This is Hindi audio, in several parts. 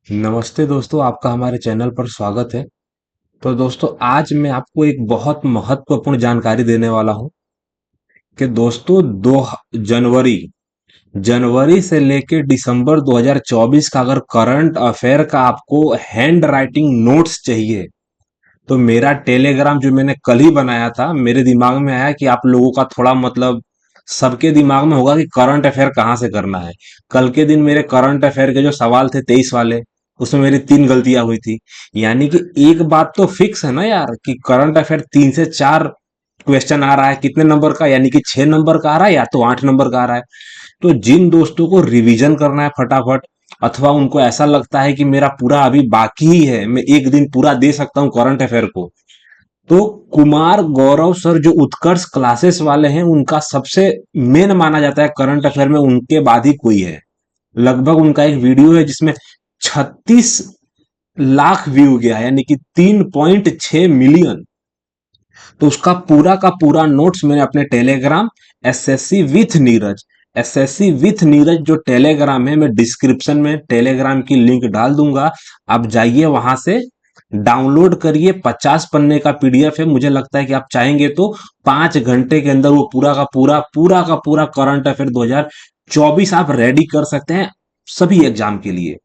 नमस्ते दोस्तों, आपका हमारे चैनल पर स्वागत है। तो दोस्तों, आज मैं आपको एक बहुत महत्वपूर्ण जानकारी देने वाला हूं कि दोस्तों 2 जनवरी जनवरी से लेके दिसंबर 2024 का अगर करंट अफेयर का आपको हैंड राइटिंग नोट्स चाहिए तो मेरा टेलीग्राम जो मैंने कल ही बनाया था, मेरे दिमाग में आया कि आप लोगों का थोड़ा मतलब सबके दिमाग में होगा कि करंट अफेयर कहाँ से करना है। कल के दिन मेरे करंट अफेयर के जो सवाल थे 23 वाले, उसमें मेरी 3 गलतियां हुई थी। यानी कि एक बात तो फिक्स है ना यार कि करंट अफेयर 3 से 4 क्वेश्चन आ रहा है। कितने नंबर का? यानी कि 6 नंबर का आ रहा है या तो 8 नंबर का आ रहा है। तो जिन दोस्तों को रिवीजन करना है फटाफट, अथवा उनको ऐसा लगता है कि मेरा पूरा अभी बाकी ही है, मैं एक दिन पूरा दे सकता हूँ करंट अफेयर को, तो कुमार गौरव सर जो उत्कर्ष क्लासेस वाले हैं, उनका सबसे मेन माना जाता है करंट अफेयर में, उनके बाद ही कोई है। लगभग उनका एक वीडियो है जिसमें 36 लाख व्यू गया, यानी कि 3.6 मिलियन। तो उसका पूरा का पूरा नोट्स मैंने अपने Telegram SSC with Neeraj SSC with Neeraj जो टेलीग्राम है, मैं डिस्क्रिप्शन में टेलीग्राम की लिंक डाल दूंगा। आप जाइए वहां से डाउनलोड करिए। 50 पन्ने का पीडीएफ है। मुझे लगता है कि आप चाहेंगे तो 5 घंटे के अंदर वो पूरा का पूरा करंट अफेयर 2024 आप रेडी कर सकते हैं सभी एग्जाम के लिए।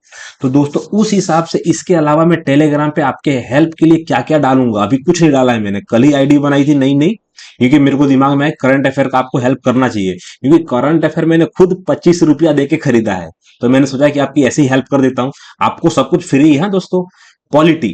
तो दोस्तों, उस हिसाब से इसके अलावा मैं टेलीग्राम पे आपके हेल्प के लिए क्या क्या डालूंगा, अभी कुछ नहीं डाला है मैंने। कल ही आईडी बनाई थी नई नई, क्योंकि मेरे को दिमाग में है करंट अफेयर का आपको हेल्प करना चाहिए, क्योंकि करंट अफेयर मैंने खुद 25 रुपया दे के खरीदा है। तो मैंने सोचा कि आपकी ऐसी हेल्प कर देता हूँ। आपको सब कुछ फ्री है दोस्तों। पॉलिटी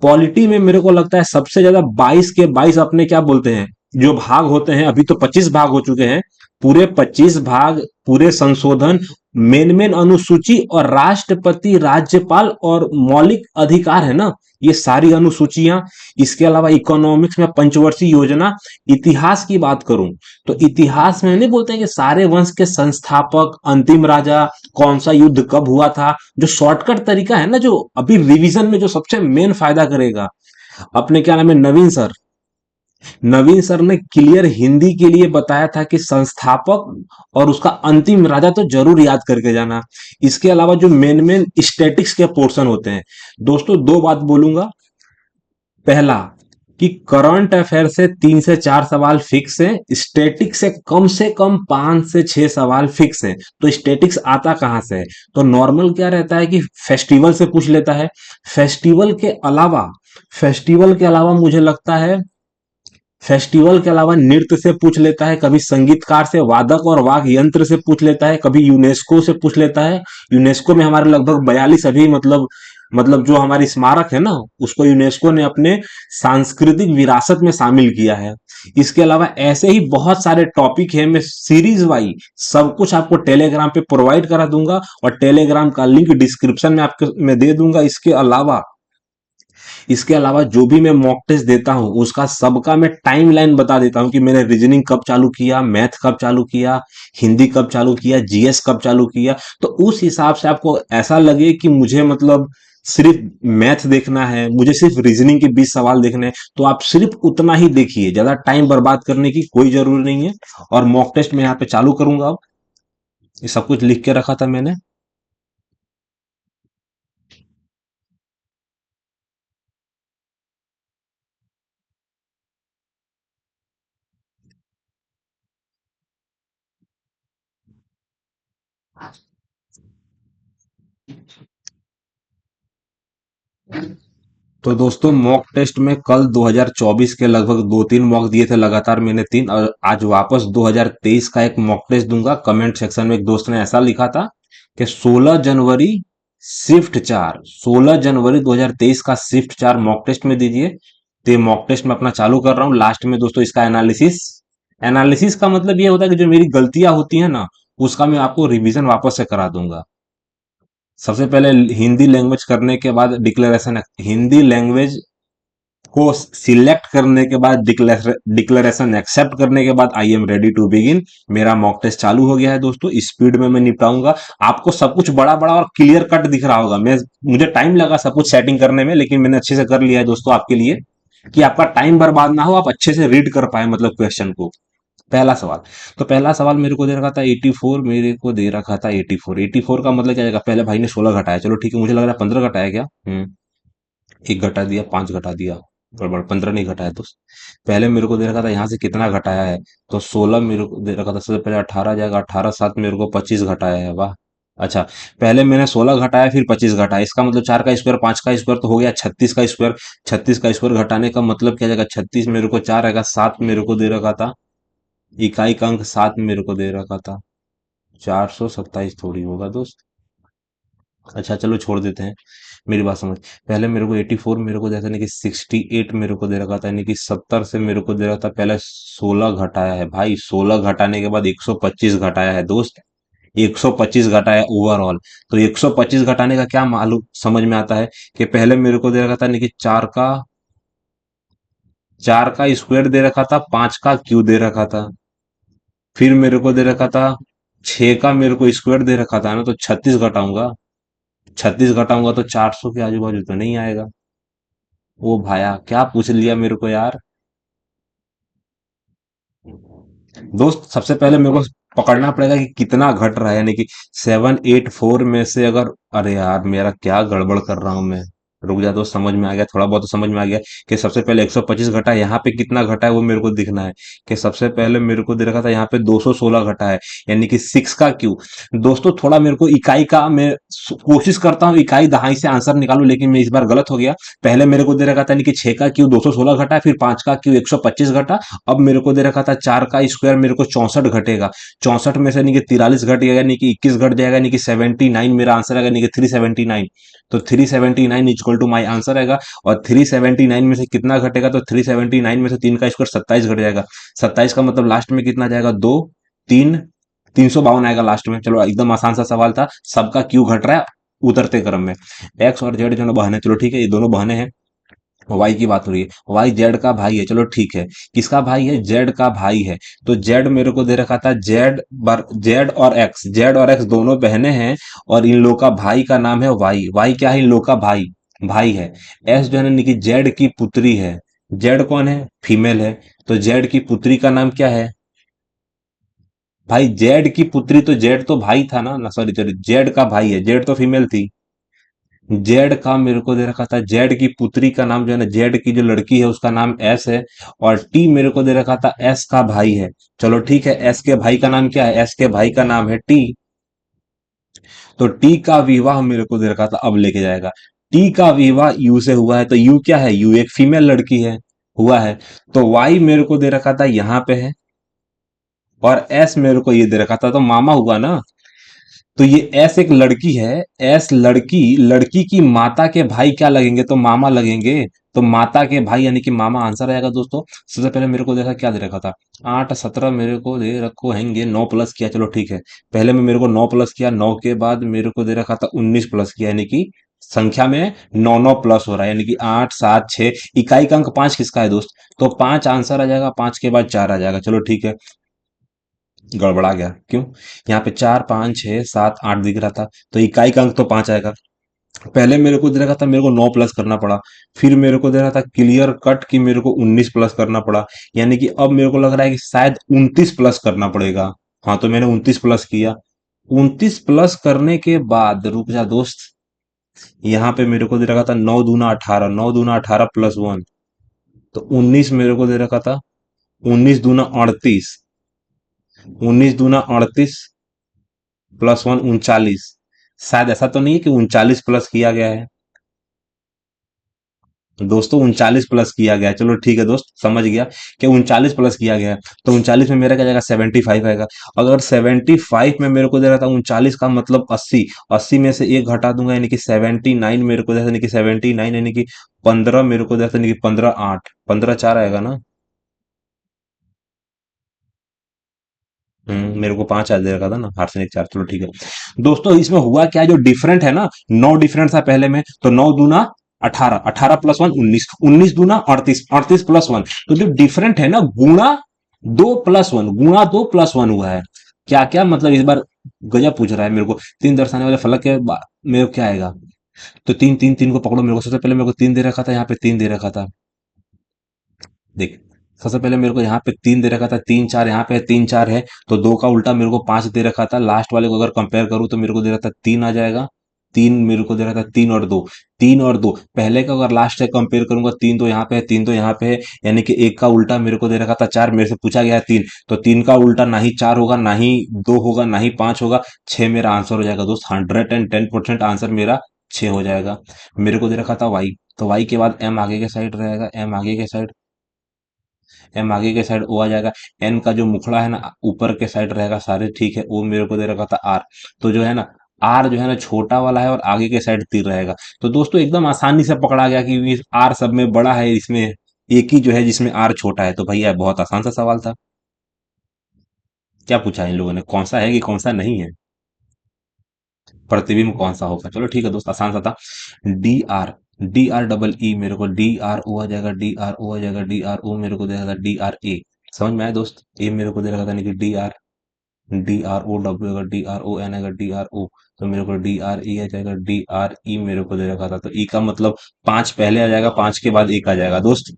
पॉलिटी में मेरे को लगता है सबसे ज्यादा 22 के 22 अपने क्या बोलते हैं जो भाग होते हैं, अभी तो 25 भाग हो चुके हैं। पूरे 25 भाग, पूरे संशोधन, मेन मेन अनुसूची और राष्ट्रपति, राज्यपाल और मौलिक अधिकार है ना, ये सारी अनुसूचियां। इसके अलावा इकोनॉमिक्स में पंचवर्षीय योजना। इतिहास की बात करूं तो इतिहास में नहीं बोलते हैं कि सारे वंश के संस्थापक, अंतिम राजा, कौन सा युद्ध कब हुआ था। जो शॉर्टकट तरीका है ना, जो अभी रिवीजन में जो सबसे मेन फायदा करेगा, अपने क्या नाम है, नवीन सर ने क्लियर हिंदी के लिए बताया था कि संस्थापक और उसका अंतिम राजा तो जरूर याद करके जाना। इसके अलावा जो मेन मेन स्टैटिक्स के पोर्शन होते हैं, दोस्तों 2 बात बोलूंगा। पहला, कि करंट अफेयर से 3 से 4 सवाल फिक्स है, स्टैटिक से कम 5 से 6 सवाल फिक्स है। तो स्टैटिक्स आता कहां से है? तो नॉर्मल क्या रहता है कि फेस्टिवल से पूछ लेता है। फेस्टिवल के अलावा फेस्टिवल के अलावा मुझे लगता है फेस्टिवल के अलावा नृत्य से पूछ लेता है, कभी संगीतकार से, वादक और वाद्य यंत्र से पूछ लेता है, कभी यूनेस्को से पूछ लेता है। यूनेस्को में हमारे लगभग 42 अभी मतलब जो हमारी स्मारक है ना, उसको यूनेस्को ने अपने सांस्कृतिक विरासत में शामिल किया है। इसके अलावा ऐसे ही बहुत सारे टॉपिक है, मैं सीरीज वाइज सब कुछ आपको टेलीग्राम पे प्रोवाइड करा दूंगा, और टेलीग्राम का लिंक डिस्क्रिप्शन में आपको मैं दे दूंगा। इसके अलावा जो भी मैं मॉक टेस्ट देता हूँ उसका सबका मैं टाइम लाइन बता देता हूँ कि मैंने रीजनिंग कब चालू किया, मैथ कब चालू किया, हिंदी कब चालू किया, जीएस कब चालू किया। तो उस हिसाब से आपको ऐसा लगे कि मुझे मतलब सिर्फ मैथ देखना है, मुझे सिर्फ रीजनिंग के 20 सवाल देखने हैं, तो आप सिर्फ उतना ही देखिए, ज्यादा टाइम बर्बाद करने की कोई जरूरी नहीं है। और मॉक टेस्ट मैं यहाँ पे चालू करूंगा अब। ये सब कुछ लिख के रखा था मैंने। तो दोस्तों, मॉक टेस्ट में कल 2024 के लगभग 2-3 मॉक दिए थे लगातार मैंने, 3, और आज वापस 2023 का एक मॉक टेस्ट दूंगा। कमेंट सेक्शन में एक दोस्त ने ऐसा लिखा था कि 16 जनवरी शिफ्ट 4, 16 जनवरी 2023 का शिफ्ट 4 मॉक टेस्ट में दीजिए। तो ये मॉक टेस्ट में अपना चालू कर रहा हूँ। लास्ट में दोस्तों इसका एनालिसिस एनालिसिस का मतलब ये होता है कि जो मेरी गलतियां होती है ना, उसका मैं आपको रिवीजन वापस से करा दूंगा। सबसे पहले हिंदी लैंग्वेज करने के बाद डिक्लेरेशन, हिंदी लैंग्वेज को सिलेक्ट करने के बाद डिक्लेरेशन एक्सेप्ट करने के बाद I am ready to begin. मेरा मॉक टेस्ट चालू हो गया है दोस्तों। स्पीड में मैं निपटाऊंगा। आपको सब कुछ बड़ा बड़ा और क्लियर कट दिख रहा होगा। मैं मुझे टाइम लगा सब कुछ सेटिंग करने में, लेकिन मैंने अच्छे से कर लिया है दोस्तों आपके लिए, कि आपका टाइम बर्बाद ना हो, आप अच्छे से रीड कर पाए मतलब क्वेश्चन को। पहला सवाल। तो पहला सवाल मेरे को दे रखा था 84, मेरे को दे रखा था 84। 84 का मतलब क्या आएगा? पहले भाई ने 16 घटाया, चलो ठीक है, मुझे लग रहा है 15 घटाया क्या? एक घटा दिया, 5 घटा दिया, गड़बड़, 15 नहीं घटाया। तो पहले मेरे को दे रखा था यहाँ से कितना घटाया है, तो 16 मेरे को दे रखा था, सबसे पहले 18 जाएगा, 18 साथ मेरे को 25 घटाया है, वाह। अच्छा, पहले मैंने 16 घटाया फिर 25 घटाया, इसका मतलब 4 का स्क्वायर, 5 का स्क्वायर तो हो गया 36 का स्क्वायर। 36 का स्क्वायर घटाने का मतलब क्या जाएगा? 36 मेरे को 4 आएगा, 7 मेरे को दे रखा था, इकाई का अंक 7 मेरे को दे रखा था। 427 थोड़ी होगा दोस्त। अच्छा चलो छोड़ देते हैं, मेरी बात समझ। पहले मेरे को 84 मेरे को देखा, नहीं कि 68 मेरे को दे रखा था, यानी कि 70 से मेरे को दे रहा था, पहले 16 घटाया है भाई, 16 घटाने के बाद 125 घटाया है दोस्त। 125 घटाया ओवरऑल। तो 125 घटाने का क्या मालूम समझ में आता है, कि पहले मेरे को दे रखा था, यानी कि 4 का स्क्वायर दे रखा था, 5 का क्यू दे रखा था, फिर मेरे को दे रखा था 6 का मेरे को स्क्वायर दे रखा था ना, तो 36 घटाऊंगा, 36 घटाऊंगा तो 400 के आजू बाजू तो नहीं आएगा। ओ भाया क्या पूछ लिया मेरे को यार। दोस्त सबसे पहले मेरे को पकड़ना पड़ेगा कि कितना घट रहा है, यानी कि 784 में से अगर, अरे यार मेरा क्या गड़बड़ कर रहा हूं मैं। रुक जा दोस्त, समझ में आ गया, थोड़ा बहुत तो समझ में आ गया, कि सबसे पहले 125 घटा है, यहाँ पे कितना घटा है वो मेरे को दिखना है। कि सबसे पहले मेरे को दे रखा था यहाँ पे 216 घटा है, यानी कि 6 का क्यू। दोस्तों थोड़ा मेरे को इकाई का मैं कोशिश करता हूँ इकाई दहाई से आंसर निकालूं, लेकिन मैं इस बार गलत हो गया। पहले मेरे को दे रखा था, यानी कि 6 का क्यू 216 घटा, फिर 5 का क्यू 125 घटा। अब मेरे को दे रखा था 4 का स्क्वायर मेरे को 64 घटेगा, 64 में से यानी कि 43 घट जाएगा, यानी कि 21 घट जाएगा, यानी कि 79 मेरा आंसर आएगा, यानी कि 379। तो 379 इक्वल टू माई आंसर आएगा। और 379 में से कितना घटेगा, तो 379 में से 3 का स्क्वायर 27 घट जाएगा। 27 का मतलब लास्ट में कितना जाएगा? 2, 3, 352 आएगा लास्ट में। चलो एकदम आसान सा सवाल था, सबका क्यू घट रहा है उतरते क्रम में। एक्स और जेड जो बहन है, चलो ठीक है, ये दोनों बहने हैं। वाई की बात हो रही है, वाई जेड का भाई है, चलो ठीक है। किसका भाई है? जेड का भाई है। तो जेड मेरे को दे रखा था, जेड और एक्स दोनों बहनें हैं, और इन लोग का भाई का नाम है वाई। वाई क्या है? इन लोग का भाई, भाई है। एस जो है ना, कि जेड की पुत्री है। जेड कौन है? फीमेल है। तो जेड की पुत्री का नाम क्या है? भाई जेड की पुत्री, तो जेड तो भाई था ना सॉरी सॉरी, जेड का भाई है, जेड तो फीमेल थी। जेड का मेरे को दे रखा था, जेड की पुत्री का नाम जो है ना, जेड की जो लड़की है उसका नाम एस है। और टी मेरे को दे रखा था, एस का भाई है। चलो ठीक है, एस के भाई का नाम क्या है? एस के भाई का नाम है टी। तो टी का विवाह मेरे को दे रखा था, अब लेके जाएगा। टी का विवाह यू से हुआ है, तो यू क्या है? यू एक फीमेल लड़की है, हुआ है। तो वाई मेरे को दे रखा था यहाँ पे है, और एस मेरे को ये दे रखा था, तो मामा हुआ ना। तो ये एस एक लड़की है, एस लड़की, लड़की की माता के भाई क्या लगेंगे? तो मामा लगेंगे। तो माता के भाई यानी कि मामा आंसर आएगा दोस्तों। सबसे पहले मेरे को देखा क्या दे रखा था, 8 17 मेरे को दे रखो हैंगे, 9 प्लस किया, चलो ठीक है। पहले में मेरे को 9 प्लस किया, 9 के बाद मेरे को दे रखा था 19 प्लस किया, यानी कि संख्या में 9 9 प्लस हो रहा है, यानी कि 8 7 6। इकाई का अंक 5 किसका है दोस्त? तो 5 आंसर आ जाएगा, 5 के बाद 4 आ जाएगा, चलो ठीक है। गड़बड़ा गया क्यों? यहाँ पे 4 5 6 7 8 दिख रहा था, तो इकाई का अंक तो 5 आएगा। पहले मेरे को दे रखा था, मेरे को 9 प्लस करना पड़ा। फिर मेरे को दे रहा था क्लियर कट कि मेरे को 19 प्लस करना पड़ा। यानी कि अब मेरे को लग रहा है कि शायद 29 प्लस करना पड़ेगा। हाँ, तो मैंने 29 प्लस किया। 29 प्लस करने के बाद रुक जा दोस्त, यहाँ पे मेरे को दे रखा था 9 दूना 18, 9 दूना 18 प्लस 1, तो 19 मेरे को दे रखा था। 19 दूना 38, 19 दूना 38 प्लस 1 39। शायद ऐसा तो नहीं है कि 39 प्लस किया गया है दोस्तों? 39 प्लस किया गया है, चलो ठीक है दोस्त, समझ गया कि 39 प्लस किया गया है। तो 39 में मेरा क्या जाएगा? 75 आएगा। अगर 75 में मेरे को दे रहा था 39 का मतलब 80, 80 में से एक घटा दूंगा, यानी कि 79 मेरे को दे रहा था, यानी कि 79 यानी कि 15 मेरे को दे रहा था, यानी कि 15 8 15 4 आएगा ना। मेरे को 5 आज दे रखा था ना, आर्सेनिक 4, चलो ठीक है। दोस्तों इसमें हुआ क्या, जो डिफरेंट है ना, 9 डिफरेंट था पहले में, तो 9 दूना 18, 18 प्लस 1 19, 19 दूना 38, 38 प्लस 1, तो जो डिफरेंट है ना, गुणा 2 प्लस 1, गुणा 2 प्लस 1 हुआ है। क्या क्या मतलब इस बार गजब पूछ रहा है मेरे को। तीन दर्शाने वाले फलक के मेरे को क्या आएगा? तो तीन तीन तीन को पकड़ो, मेरे को सबसे पहले मेरे को 3 दे रखा था, यहाँ पे 3 दे रखा था। देख, सबसे पहले मेरे को यहाँ पे 3 दे रखा था, 3 4 यहाँ पे 3 4 है, तो 2 का उल्टा मेरे को 5 दे रखा था। लास्ट वाले को अगर कंपेयर करूँ तो मेरे को दे रहा था 3 आ जाएगा। 3 मेरे को दे रहा था, 3 और 2, 3 और 2 पहले का अगर लास्ट से कंपेयर करूंगा, 3 तो यहाँ पे है, 3 तो यहाँ पे है, यानी कि एक का उल्टा मेरे को दे रखा था 4, मेरे से पूछा गया है 3, तो 3 का उल्टा ना ही 4 होगा, ना ही 2 होगा, ना ही 5 होगा, 6 मेरा आंसर हो जाएगा दोस्त। 110% आंसर मेरा 6 हो जाएगा। मेरे को दे रखा था वाई, तो वाई के बाद एम आगे के साइड रहेगा, एम आगे के साइड, एम आगे के साइड ओ आ जाएगा। एन का जो मुखड़ा है ना ऊपर के साइड रहेगा सारे, ठीक है। ओ मेरे को दे रखा था आर, तो जो है ना आर जो है ना छोटा वाला है और आगे के साइड तीर रहेगा। तो दोस्तों एकदम आसानी से पकड़ा गया कि आर सब में बड़ा है, इसमें एक ही जो है जिसमें आर छोटा है। तो भैया बहुत आसान सा सवाल था। क्या पूछा है इन लोगों ने, कौन सा है कि कौन सा नहीं है, प्रतिबिंब कौन सा होगा। चलो ठीक है दोस्त, आसान सा था। D R, D are double E, मेरे को डी आर ओ आ जाएगा, डी आर ओ आ जाएगा, डी आर ओ मेरे को दे रहा था डी आर ए। समझ में आया दोस्त, ए मेरे को दे रखा था यानी कि D R, D R O W अगर डी आर ओ एन अगर डी आर ओ, तो मेरे को डी आर ई आ जाएगा, डी आर ई मेरे को दे रखा था। तो ई का मतलब 5 पहले आ जाएगा, 5 के बाद एक आ जाएगा दोस्त।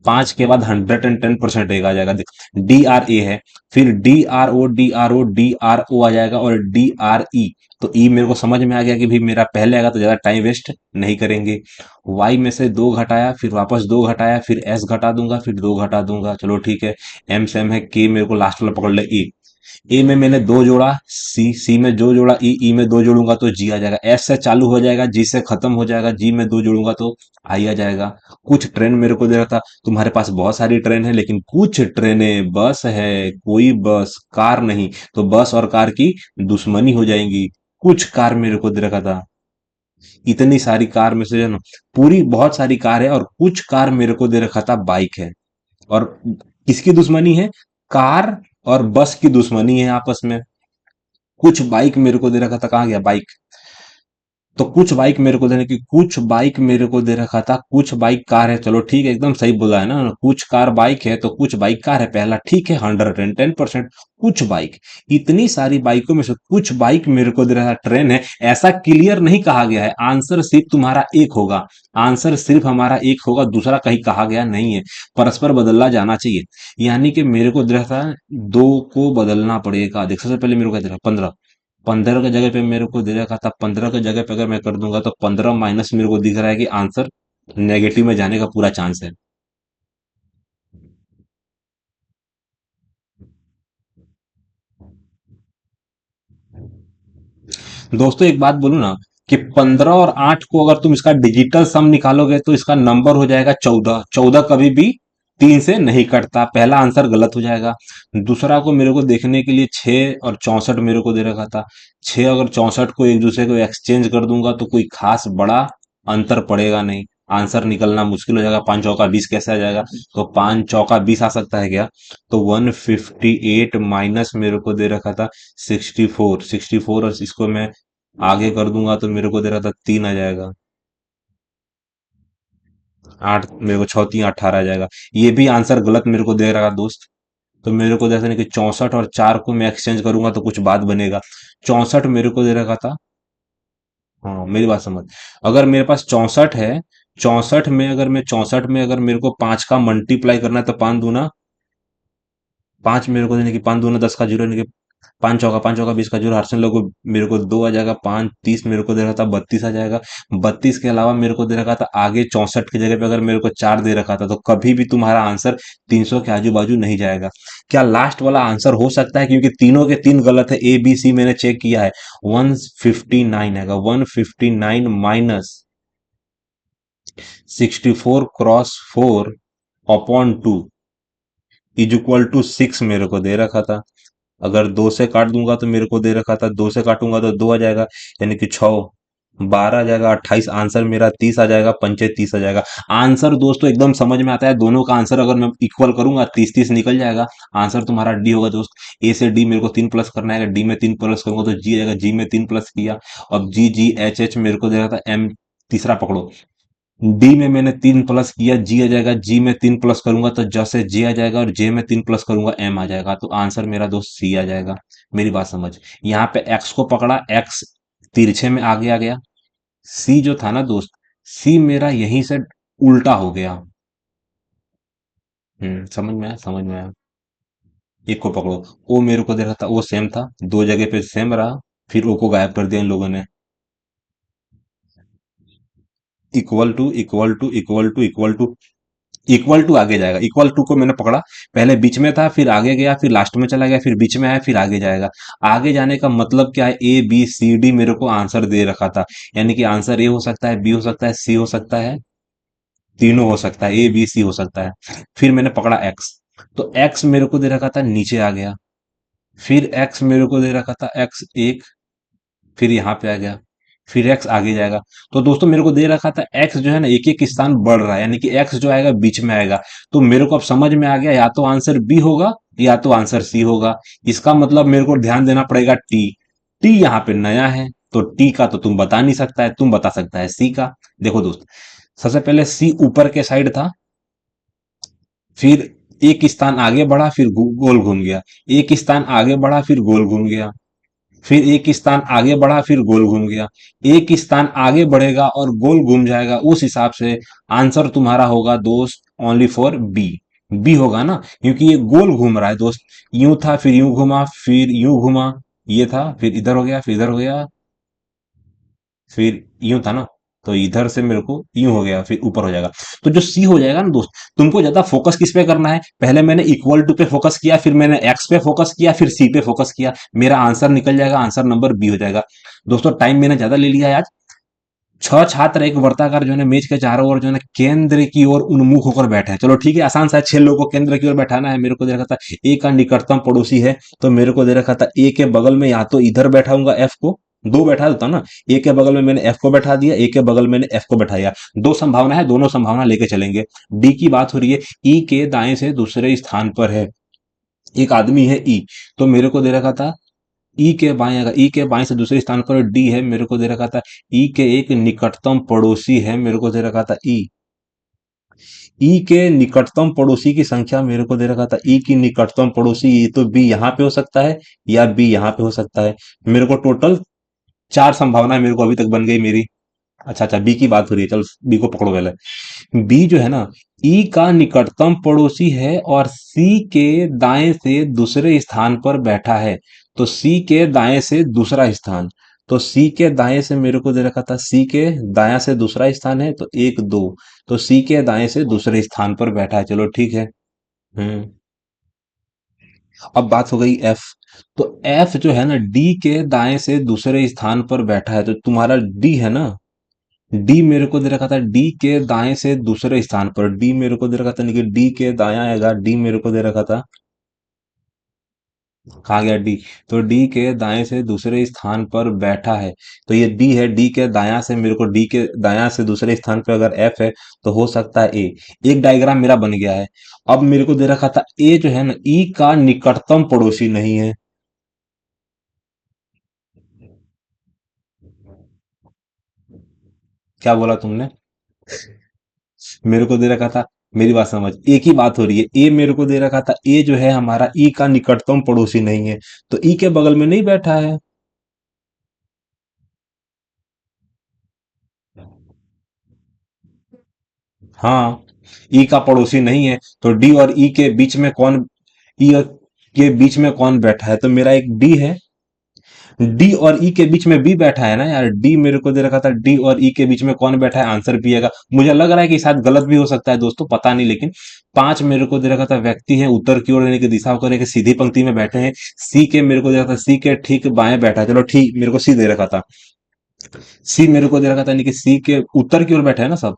5 के बाद 110% एक आ जाएगा। डी आर ए है, फिर D R O, D R O, D R O आ जाएगा और डी आर ई। तो ई मेरे को समझ में आ गया कि भाई मेरा पहले आएगा तो ज्यादा टाइम वेस्ट नहीं करेंगे। वाई में से 2 घटाया, फिर वापस 2 घटाया, फिर एस घटा दूंगा, फिर 2 घटा दूंगा। चलो ठीक है। एम से एम है, के मेरे को लास्ट वाला पकड़ ले, ए। ए में मैंने 2 जोड़ा, सी, सी में 2 जोड़ा, ई में 2 जोड़ूंगा तो जी आ जाएगा। एस से चालू हो जाएगा, जी से खत्म हो जाएगा, जी में 2 जोड़ूंगा तो आई आ जाएगा। कुछ ट्रेन मेरे को दे रहा था, तुम्हारे पास बहुत सारी ट्रेन है लेकिन कुछ ट्रेनें बस है, कोई बस कार नहीं, तो बस और कार की दुश्मनी हो जाएंगी। कुछ कार मेरे को दे रखा था, इतनी सारी कार में से जो है ना पूरी बहुत सारी कार है, और कुछ कार मेरे को दे रखा था बाइक है। और किसकी दुश्मनी है, कार और बस की दुश्मनी है आपस में। कुछ बाइक मेरे को दे रखा था, कहाँ गया बाइक, तो कुछ बाइक मेरे को देने की, कुछ बाइक मेरे को दे रखा था, कुछ बाइक कार है। चलो ठीक है, एकदम सही बोला है ना, कुछ कार बाइक है तो कुछ बाइक कार है, पहला ठीक है, 110%। कुछ बाइक, इतनी सारी बाइकों में से कुछ बाइक मेरे को दे रहा था ट्रेन है, ऐसा क्लियर नहीं कहा गया है। आंसर सिर्फ तुम्हारा एक होगा, आंसर सिर्फ हमारा एक होगा, दूसरा कहीं कहा गया नहीं है। परस्पर बदलना जाना चाहिए, यानी कि मेरे को दे रहा था 2 को बदलना पड़ेगा। देख सबसे पहले मेरे को दे रहा 15, 15 की जगह पे मेरे को दे रखा था, 15 की जगह पे अगर मैं कर दूंगा तो 15 माइनस मेरे को दिख रहा है कि आंसर नेगेटिव में जाने का पूरा चांस है। दोस्तों एक बात बोलूं ना, कि 15 और 8 को अगर तुम इसका डिजिटल सम निकालोगे तो इसका नंबर हो जाएगा 14। 14 कभी भी 3 से नहीं कटता, पहला आंसर गलत हो जाएगा। दूसरा को मेरे को देखने के लिए 6 और 64 मेरे को दे रखा था, 6 अगर 64 को एक दूसरे को एक्सचेंज कर दूंगा तो कोई खास बड़ा अंतर पड़ेगा नहीं, आंसर निकलना मुश्किल हो जाएगा। 5 चौका 20 कैसे आ जाएगा, तो 5 चौका 20 आ सकता है क्या, तो 158 माइनस मेरे को दे रखा था 64, 64 और इसको मैं आगे कर दूंगा तो मेरे को दे रहा था 3 आ जाएगा। 8 मेरे को 6 3 18 आ जाएगा। ये भी आंसर गलत मेरे को दे रहा था दोस्त। तो मेरे को जैसे नहीं कि 64 और 4 को मैं एक्सचेंज करूंगा तो कुछ बात बनेगा। 64 मेरे को दे रखा था, हाँ मेरी बात समझ, अगर मेरे पास 64 है, 64 में अगर मेरे को 5 का मल्टीप्लाई करना है तो 5 दूना 5 मेरे को देने की, 5 दूना 10 का जीरो, यानी कि 5 चौका 20 का जीरो, हर्षण लोग मेरे को 2 आ जाएगा। 5 30 मेरे को दे रखा था, 32 आ जाएगा। 32 के अलावा मेरे को दे रखा था आगे 64 की जगह पे अगर मेरे को 4 दे रखा था, तो कभी भी तुम्हारा आंसर 300 के आजू बाजू नहीं जाएगा। क्या लास्ट वाला आंसर हो सकता है, क्योंकि तीनों के तीन गलत है, ए बी सी मैंने चेक किया है। 159 है, 159 minus 64 cross 4 upon 2 is equal to 6 मेरे को दे रखा था। अगर 2 से काट दूंगा तो मेरे को दे रखा था, 2 से काटूंगा तो 2 आ जाएगा, यानी कि 6 12 आ जाएगा, 28, आंसर मेरा 30 आ जाएगा, पंचे 30 आ जाएगा। आंसर दोस्तों एकदम समझ में आता है, दोनों का आंसर अगर मैं इक्वल करूंगा 30 30 निकल जाएगा। आंसर तुम्हारा डी होगा दोस्त। ए से डी मेरे को 3 प्लस करना है, डी में 3 प्लस करूंगा तो जी आएगा, जी में 3 प्लस किया। अब जी जी एच एच मेरे को दे रहा था एम, तीसरा पकड़ो। डी में मैंने 3 प्लस किया, जी आ जाएगा, जी में 3 प्लस करूंगा तो ज से जे आ जाएगा, और जे में 3 प्लस करूंगा एम आ जाएगा। तो आंसर मेरा दोस्त सी आ जाएगा। मेरी बात समझ, यहाँ पे एक्स को पकड़ा, एक्स तिरछे में आगे आ गया। सी जो था ना दोस्त, सी मेरा यहीं से उल्टा हो गया। समझ में आया, समझ में आया। एक को पकड़ो। ओ मेरे को दे रहा था, ओ सेम था, दो जगह पे सेम रहा, फिर ओ को गायब कर दिया इन लोगों ने। Equal to equal to equal to equal to, equal to आगे जाएगा। इक्वल टू को मैंने पकड़ा, पहले बीच में था, फिर आगे गया, फिर लास्ट में चला गया, फिर बीच में आया, फिर आगे जाएगा। आगे जाने का मतलब क्या है, ए बी सी डी मेरे को आंसर दे रखा था, यानी कि आंसर ए हो सकता है, बी हो सकता है, सी हो सकता है, तीनों हो सकता है, ए बी सी हो सकता है। फिर मैंने पकड़ा एक्स, तो एक्स मेरे को दे रखा था, नीचे आ गया। फिर एक्स मेरे को दे रखा था, एक्स एक, फिर यहाँ पे आ गया, फिर एक्स आगे जाएगा। तो दोस्तों मेरे को दे रखा था एक्स जो है ना एक एक स्थान बढ़ रहा है, यानी कि एक्स जो आएगा बीच में आएगा। तो मेरे को अब समझ में आ गया, या तो आंसर बी होगा या तो आंसर सी होगा। इसका मतलब मेरे को ध्यान देना पड़ेगा टी। टी यहाँ पे नया है, तो टी का तो तुम बता नहीं सकता है, तुम बता सकता है सी का। देखो दोस्त, सबसे पहले सी ऊपर के साइड था, फिर एक स्थान आगे बढ़ा, फिर गोल घूम गया। एक स्थान आगे बढ़ा, फिर गोल घूम गया। फिर एक स्थान आगे बढ़ा, फिर गोल घूम गया। एक स्थान आगे बढ़ेगा और गोल घूम जाएगा, उस हिसाब से आंसर तुम्हारा होगा दोस्त ओनली फॉर बी। बी होगा ना, क्योंकि ये गोल घूम रहा है दोस्त। यूं था, फिर यूं घुमा, फिर यूं घुमा, ये था, फिर इधर हो गया, फिर इधर हो गया, फिर यूं था ना, तो इधर से मेरे को यूं हो गया, फिर ऊपर हो जाएगा। तो जो सी हो जाएगा ना दोस्त, तुमको ज्यादा फोकस किस पे करना है, पहले मैंने इक्वल टू पे फोकस किया, फिर मैंने एक्स पे फोकस किया, फिर सी पे फोकस किया, मेरा आंसर निकल जाएगा, आंसर नंबर बी हो जाएगा। दोस्तों टाइम मैंने ज्यादा ले लिया है आज। छह छात्र एक वर्ताकार जो है ना मेज के चारों ओर जो है ना केंद्र की ओर उन्मुख होकर बैठे हैं। चलो ठीक है, आसान सा है, छह लोगों को केंद्र की ओर बैठाना है। मेरे को दे रखा था ए का निकटतम पड़ोसी है, तो मेरे को दे रखा था ए के बगल में या तो इधर बैठाऊंगा एफ को, दो बैठा देता हूं ना, ए के बगल में मैंने एफ को बैठा दिया, ए के बगल में मैंने एफ को बैठाया। दो संभावना है, दोनों संभावना लेके चलेंगे। डी की बात हो रही है, ई के दाएं से दूसरे स्थान पर है, एक आदमी है ई, तो मेरे को दे रखा था ई के बाएं, अगर ई के बाएं से दूसरे स्थान पर डी है, मेरे को दे रखा था ई के एक निकटतम पड़ोसी है, मेरे को दे रखा था ई। ई के निकटतम पड़ोसी की संख्या मेरे को दे रखा था, ई की निकटतम पड़ोसी, ये तो बी यहाँ पे हो सकता है या बी यहाँ पे हो सकता है। मेरे को टोटल चार संभावनाएं मेरे को अभी तक बन गई मेरी। अच्छा अच्छा, बी की बात हो रही है, चल बी को पकड़ो पहले। बी जो है ना, ई का निकटतम पड़ोसी है और सी के दाएं से दूसरे स्थान पर बैठा है। तो सी के दाएं से दूसरा स्थान, तो सी के दाएं से मेरे को दे रखा था, सी के दाया से दूसरा स्थान है, तो एक दो, तो सी के दाएं से दूसरे स्थान पर बैठा है। चलो ठीक है। हम्म। अब बात हो गई एफ, तो एफ जो है ना डी के दाएं से दूसरे स्थान पर बैठा है, तो तुम्हारा डी है ना, डी मेरे को दे रखा था डी के दाएं से दूसरे स्थान पर, डी मेरे को दे रखा था, नहीं कि डी के दाया आएगा, डी मेरे को दे रखा था, कहा गया डी, तो डी के दाएं से दूसरे स्थान पर बैठा है, तो ये डी है, डी के दाया से मेरे को, डी के दाया से दूसरे स्थान पर अगर एफ है तो हो सकता है ए। एक डायग्राम मेरा बन गया है। अब मेरे को दे रखा था ए जो है ना ई का निकटतम पड़ोसी नहीं है। क्या बोला तुमने? मेरे को दे रखा था, मेरी बात समझ, ए की बात हो रही है, ए मेरे को दे रखा था, ए जो है हमारा ई का निकटतम पड़ोसी नहीं है, तो ई के बगल में नहीं बैठा है। हाँ, ई का पड़ोसी नहीं है, तो डी और ई के बीच में कौन, ई के बीच में कौन बैठा है, तो मेरा एक डी है। डी और ई के बीच में बी बैठा है ना यार, डी मेरे को दे रखा था, डी और ई के बीच में कौन बैठा है, आंसर बी आएगा। मुझे लग रहा है कि शायद गलत भी हो सकता है दोस्तों, पता नहीं, लेकिन पांच मेरे को दे रखा था व्यक्ति है उत्तर की ओर, यानी कि दिशा को लेकर सीधी पंक्ति में बैठे हैं। सी के मेरे को दे रखा था, सी के ठीक बाएं बैठा है, चलो ठीक, मेरे को सी दे रखा था, सी मेरे को दे रखा था, यानी कि सी के उत्तर की ओर बैठे हैं ना सब,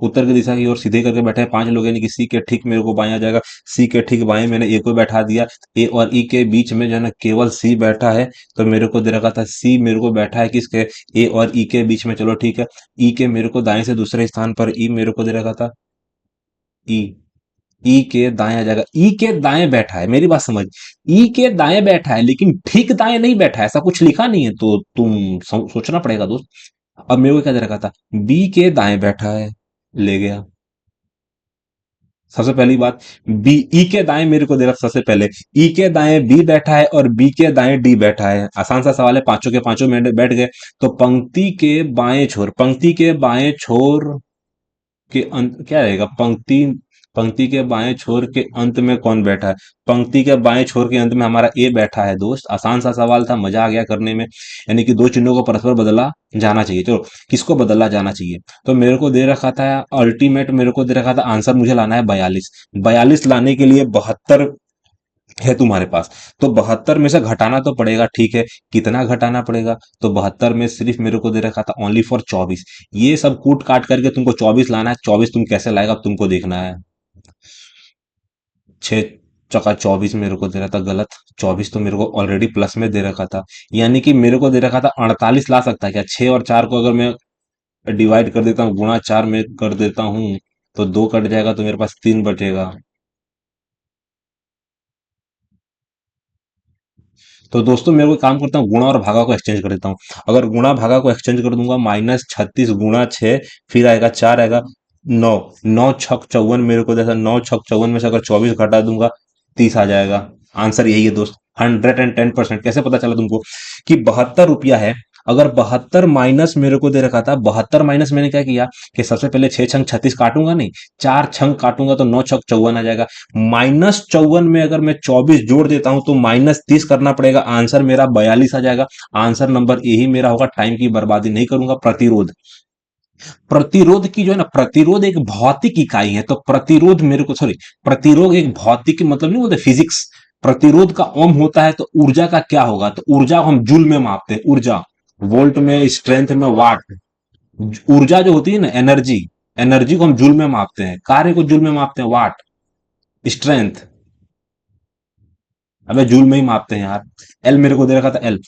उत्तर की दिशा की ओर सीधे करके बैठे हैं पांच लोग, यानी कि सी के ठीक मेरे को बाएं आ जाएगा। सी के ठीक बाएं मैंने ए को बैठा दिया, ए और ई के बीच में जो है ना केवल सी बैठा है, तो मेरे को दे रखा था सी मेरे को बैठा है किसके, ए और ई के बीच में, चलो ठीक है। ई के मेरे को दाएं से दूसरे स्थान पर ई मेरे को दे रखा था, ई, ई के दाएं आ जाएगा, ई के दाएं बैठा है, मेरी बात समझ, ई के दाएं बैठा है लेकिन ठीक दाएं नहीं बैठा है, ऐसा कुछ लिखा नहीं है, तो तुम सोचना पड़ेगा दोस्त। अब मेरे को क्या दे रखा था, बी के दाएं बैठा है, ले गया। सबसे पहली बात, बी, ई के दाएं मेरे को दे रखा, सबसे पहले ई के दाएं बी बैठा है और बी के दाएं डी बैठा है, आसान सा सवाल है, पांचों के पांचों में बैठ गए। तो पंक्ति के बाएं छोर, पंक्ति के बाएं छोर के अंत क्या रहेगा, पंक्ति पंक्ति के बाएं छोर के अंत में कौन बैठा है? पंक्ति के बाएं छोर के अंत में हमारा ए बैठा है दोस्त। आसान सा सवाल था, मजा आ गया करने में। यानी कि दो चिन्हों को परस्पर बदला जाना चाहिए। चलो, किसको बदला जाना चाहिए? तो मेरे को दे रखा था अल्टीमेट, मेरे को दे रखा था आंसर, मुझे लाना है 42। 42 लाने के लिए 72 है तुम्हारे पास, तो 72 में से घटाना तो पड़ेगा, ठीक है। कितना घटाना पड़ेगा? तो 72 में सिर्फ मेरे को दे रखा था ओनली फॉर 24। ये सब कूट काट करके तुमको 24 लाना है। 24 तुम कैसे लाएगा अब तुमको देखना है। 6 चौका 24 मेरे को दे रहा था, गलत। 24 तो मेरे को ऑलरेडी प्लस में दे रखा था। यानी कि मेरे को दे रखा था 48 ला सकता है क्या? 6 और 4 को अगर मैं डिवाइड कर देता हूँ, गुणा 4 में कर देता हूँ, तो 2 कट जाएगा तो मेरे पास 3 बचेगा। तो दोस्तों मेरे को काम करता हूँ, गुणा और भागा को एक्सचेंज कर देता हूँ। अगर गुणा भागा को एक्सचेंज कर दूंगा, -36 गुणा 6, फिर आएगा 4, आएगा 9। 9 छक 54 मेरे को जैसा, 9 छक 54 में से अगर 24 घटा दूंगा, 30 आ जाएगा। आंसर यही है दोस्त, 110%। कैसे पता चला तुमको कि 72 रुपया है? अगर 72 माइनस मेरे को दे रखा था, 72 माइनस मैंने क्या किया कि सबसे पहले 6 छंग 36 काटूंगा नहीं, 4 छंग काटूंगा तो 9 छक 54 आ जाएगा। -54 में अगर मैं 24 जोड़ देता हूं तो -30 करना पड़ेगा, आंसर मेरा 42 आ जाएगा। आंसर नंबर ए ही मेरा होगा। टाइम की बर्बादी नहीं करूंगा। प्रतिरोध, प्रतिरोध की जो है ना, प्रतिरोध एक भौतिक इकाई है, तो प्रतिरोध मेरे को, सॉरी, प्रतिरोध एक भौतिक मतलब नहीं बोलते, फिजिक्स। प्रतिरोध का ओम होता है, तो ऊर्जा का क्या होगा? तो ऊर्जा को हम जूल में मापते हैं। ऊर्जा वोल्ट में, स्ट्रेंथ में, वाट। ऊर्जा जो होती है ना, एनर्जी, एनर्जी को हम जूल में मापते हैं, कार्य को जूल में मापते हैं, वाट। स्ट्रेंथ, अबे जूल में ही मापते हैं यार। एल मेरे को दे रखा था, एल।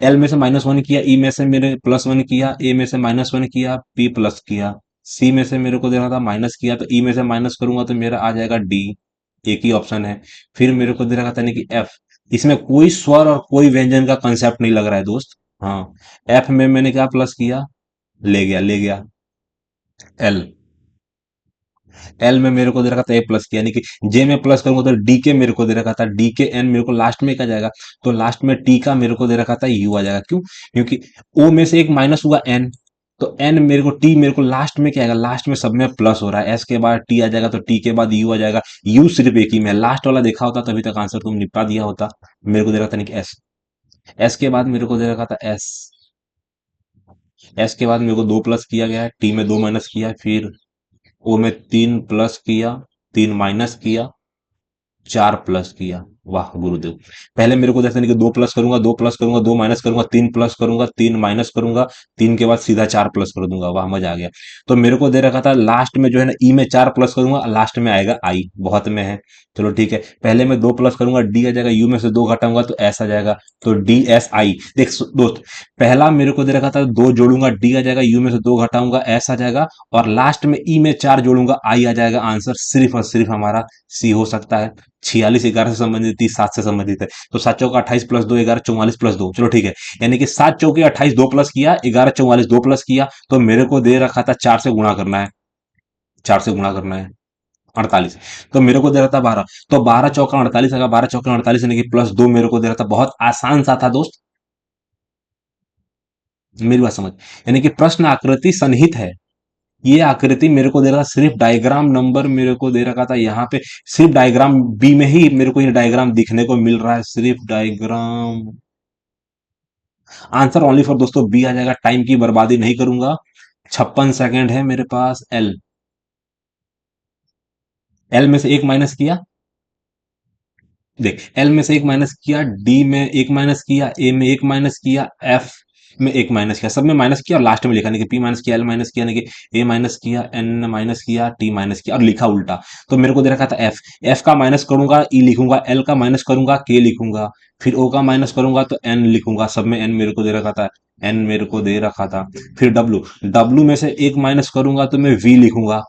एल में से -1 किया, ई में से मेरे +1 किया, ए में से -1 किया, पी प्लस किया, सी में से मेरे को दे रहा था माइनस किया, तो ई में से माइनस करूंगा तो मेरा आ जाएगा डी। एक ही ऑप्शन है। फिर मेरे को दे रखा था नहीं कि एफ। इसमें कोई स्वर और कोई व्यंजन का कंसेप्ट नहीं लग रहा है दोस्त। हाँ, एफ में मैंने क्या प्लस किया, ले गया, ले गया। एल, एल में मेरे को दे रखा था ए प्लस किया, यानी कि जे में प्लस करूंगा तो डी के मेरे को दे रखा था, डी के एन मेरे को लास्ट में क्या जाएगा, तो लास्ट में टी का मेरे को दे रखा था यू आ जाएगा। क्यों? क्योंकि ओ में से एक माइनस हुआ एन, तो एन मेरे को, टी मेरे को लास्ट में क्या आएगा, लास्ट में सब में प्लस हो रहा है, एस के बाद टी आ जाएगा तो टी के बाद यू आ जाएगा। यू सिर्फ एक ही में, लास्ट वाला देखा होता तभी तक आंसर तुम निपटा दिया होता। मेरे को दे रखा था नहीं कि एस। एस के बाद मेरे को दे रखा था एस। एस के बाद मेरे को 2 प्लस किया गया है, टी में 2 माइनस किया, फिर ओ में 3 प्लस किया, 3 माइनस किया, 4 प्लस किया। वाह गुरुदेव! पहले मेरे को जैसे नहीं कि 2 प्लस करूंगा, 2 प्लस करूंगा, 2 माइनस करूंगा, 3 प्लस करूंगा, 3 माइनस करूंगा, 3 के बाद सीधा 4 प्लस कर दूंगा। वाह, मजा आ गया। तो मेरे को दे रखा था लास्ट में जो है ना, ई में 4 प्लस करूंगा, लास्ट में आएगा आई, बहुत में है। चलो ठीक है, पहले मैं 2 प्लस करूंगा, डी आ जाएगा, यू में से 2 घटाऊंगा तो एस आ जाएगा, तो डी एस आई। देख दोस्त, पहला मेरे को दे रखा था 2 जोड़ूंगा, डी आ जाएगा, यू में से 2 घटाऊंगा, एस आ जाएगा, और लास्ट में ई में 4 जोड़ूंगा, आई आ जाएगा। आंसर सिर्फ और सिर्फ हमारा सी हो सकता है। 46 11 से संबंधित, 30 7 से संबंधित है, तो 7 चौका 28 प्लस 2 11, 44 प्लस 2। चलो ठीक है, यानी कि 7 चौके 28, 2 प्लस किया, 11 44 2 प्लस किया, तो मेरे को दे रखा था 4 से गुणा करना है। 4 से गुणा करना है, 48। तो मेरे को दे रहा था 12, तो 12 चौका 48, अगर 12 चौका 48 यानी कि प्लस 2 मेरे को दे रहा था। बहुत आसान सा था दोस्त, मेरी बात समझ। यानी कि प्रश्न आकृति सन्निहित है। ये आकृति मेरे को दे रहा था, सिर्फ डायग्राम नंबर मेरे को दे रखा था यहाँ पे, सिर्फ डायग्राम बी में ही मेरे को ये डायग्राम दिखने को मिल रहा है, सिर्फ डायग्राम। आंसर ओनली फॉर दोस्तों बी आ जाएगा। टाइम की बर्बादी नहीं करूंगा। 56 सेकेंड है मेरे पास। एल, एल में से एक माइनस किया, देख एल में से एक माइनस किया, डी में एक माइनस किया, ए में एक माइनस किया, एफ में एक माइनस किया, सब में माइनस किया और लास्ट में लिखा नहीं कि पी माइनस किया, एल माइनस किया, नहीं कि ए माइनस किया, एन माइनस किया, टी माइनस किया और लिखा उल्टा। तो मेरे को दे रखा था एफ, एफ का माइनस करूंगा ई लिखूंगा, एल का माइनस करूंगा के लिखूंगा, फिर ओ का माइनस करूंगा तो एन लिखूंगा, सब में एन मेरे को दे रखा था, एन मेरे को दे रखा था। फिर डब्लू, डब्लू में से एक माइनस करूंगा तो मैं वी लिखूंगा,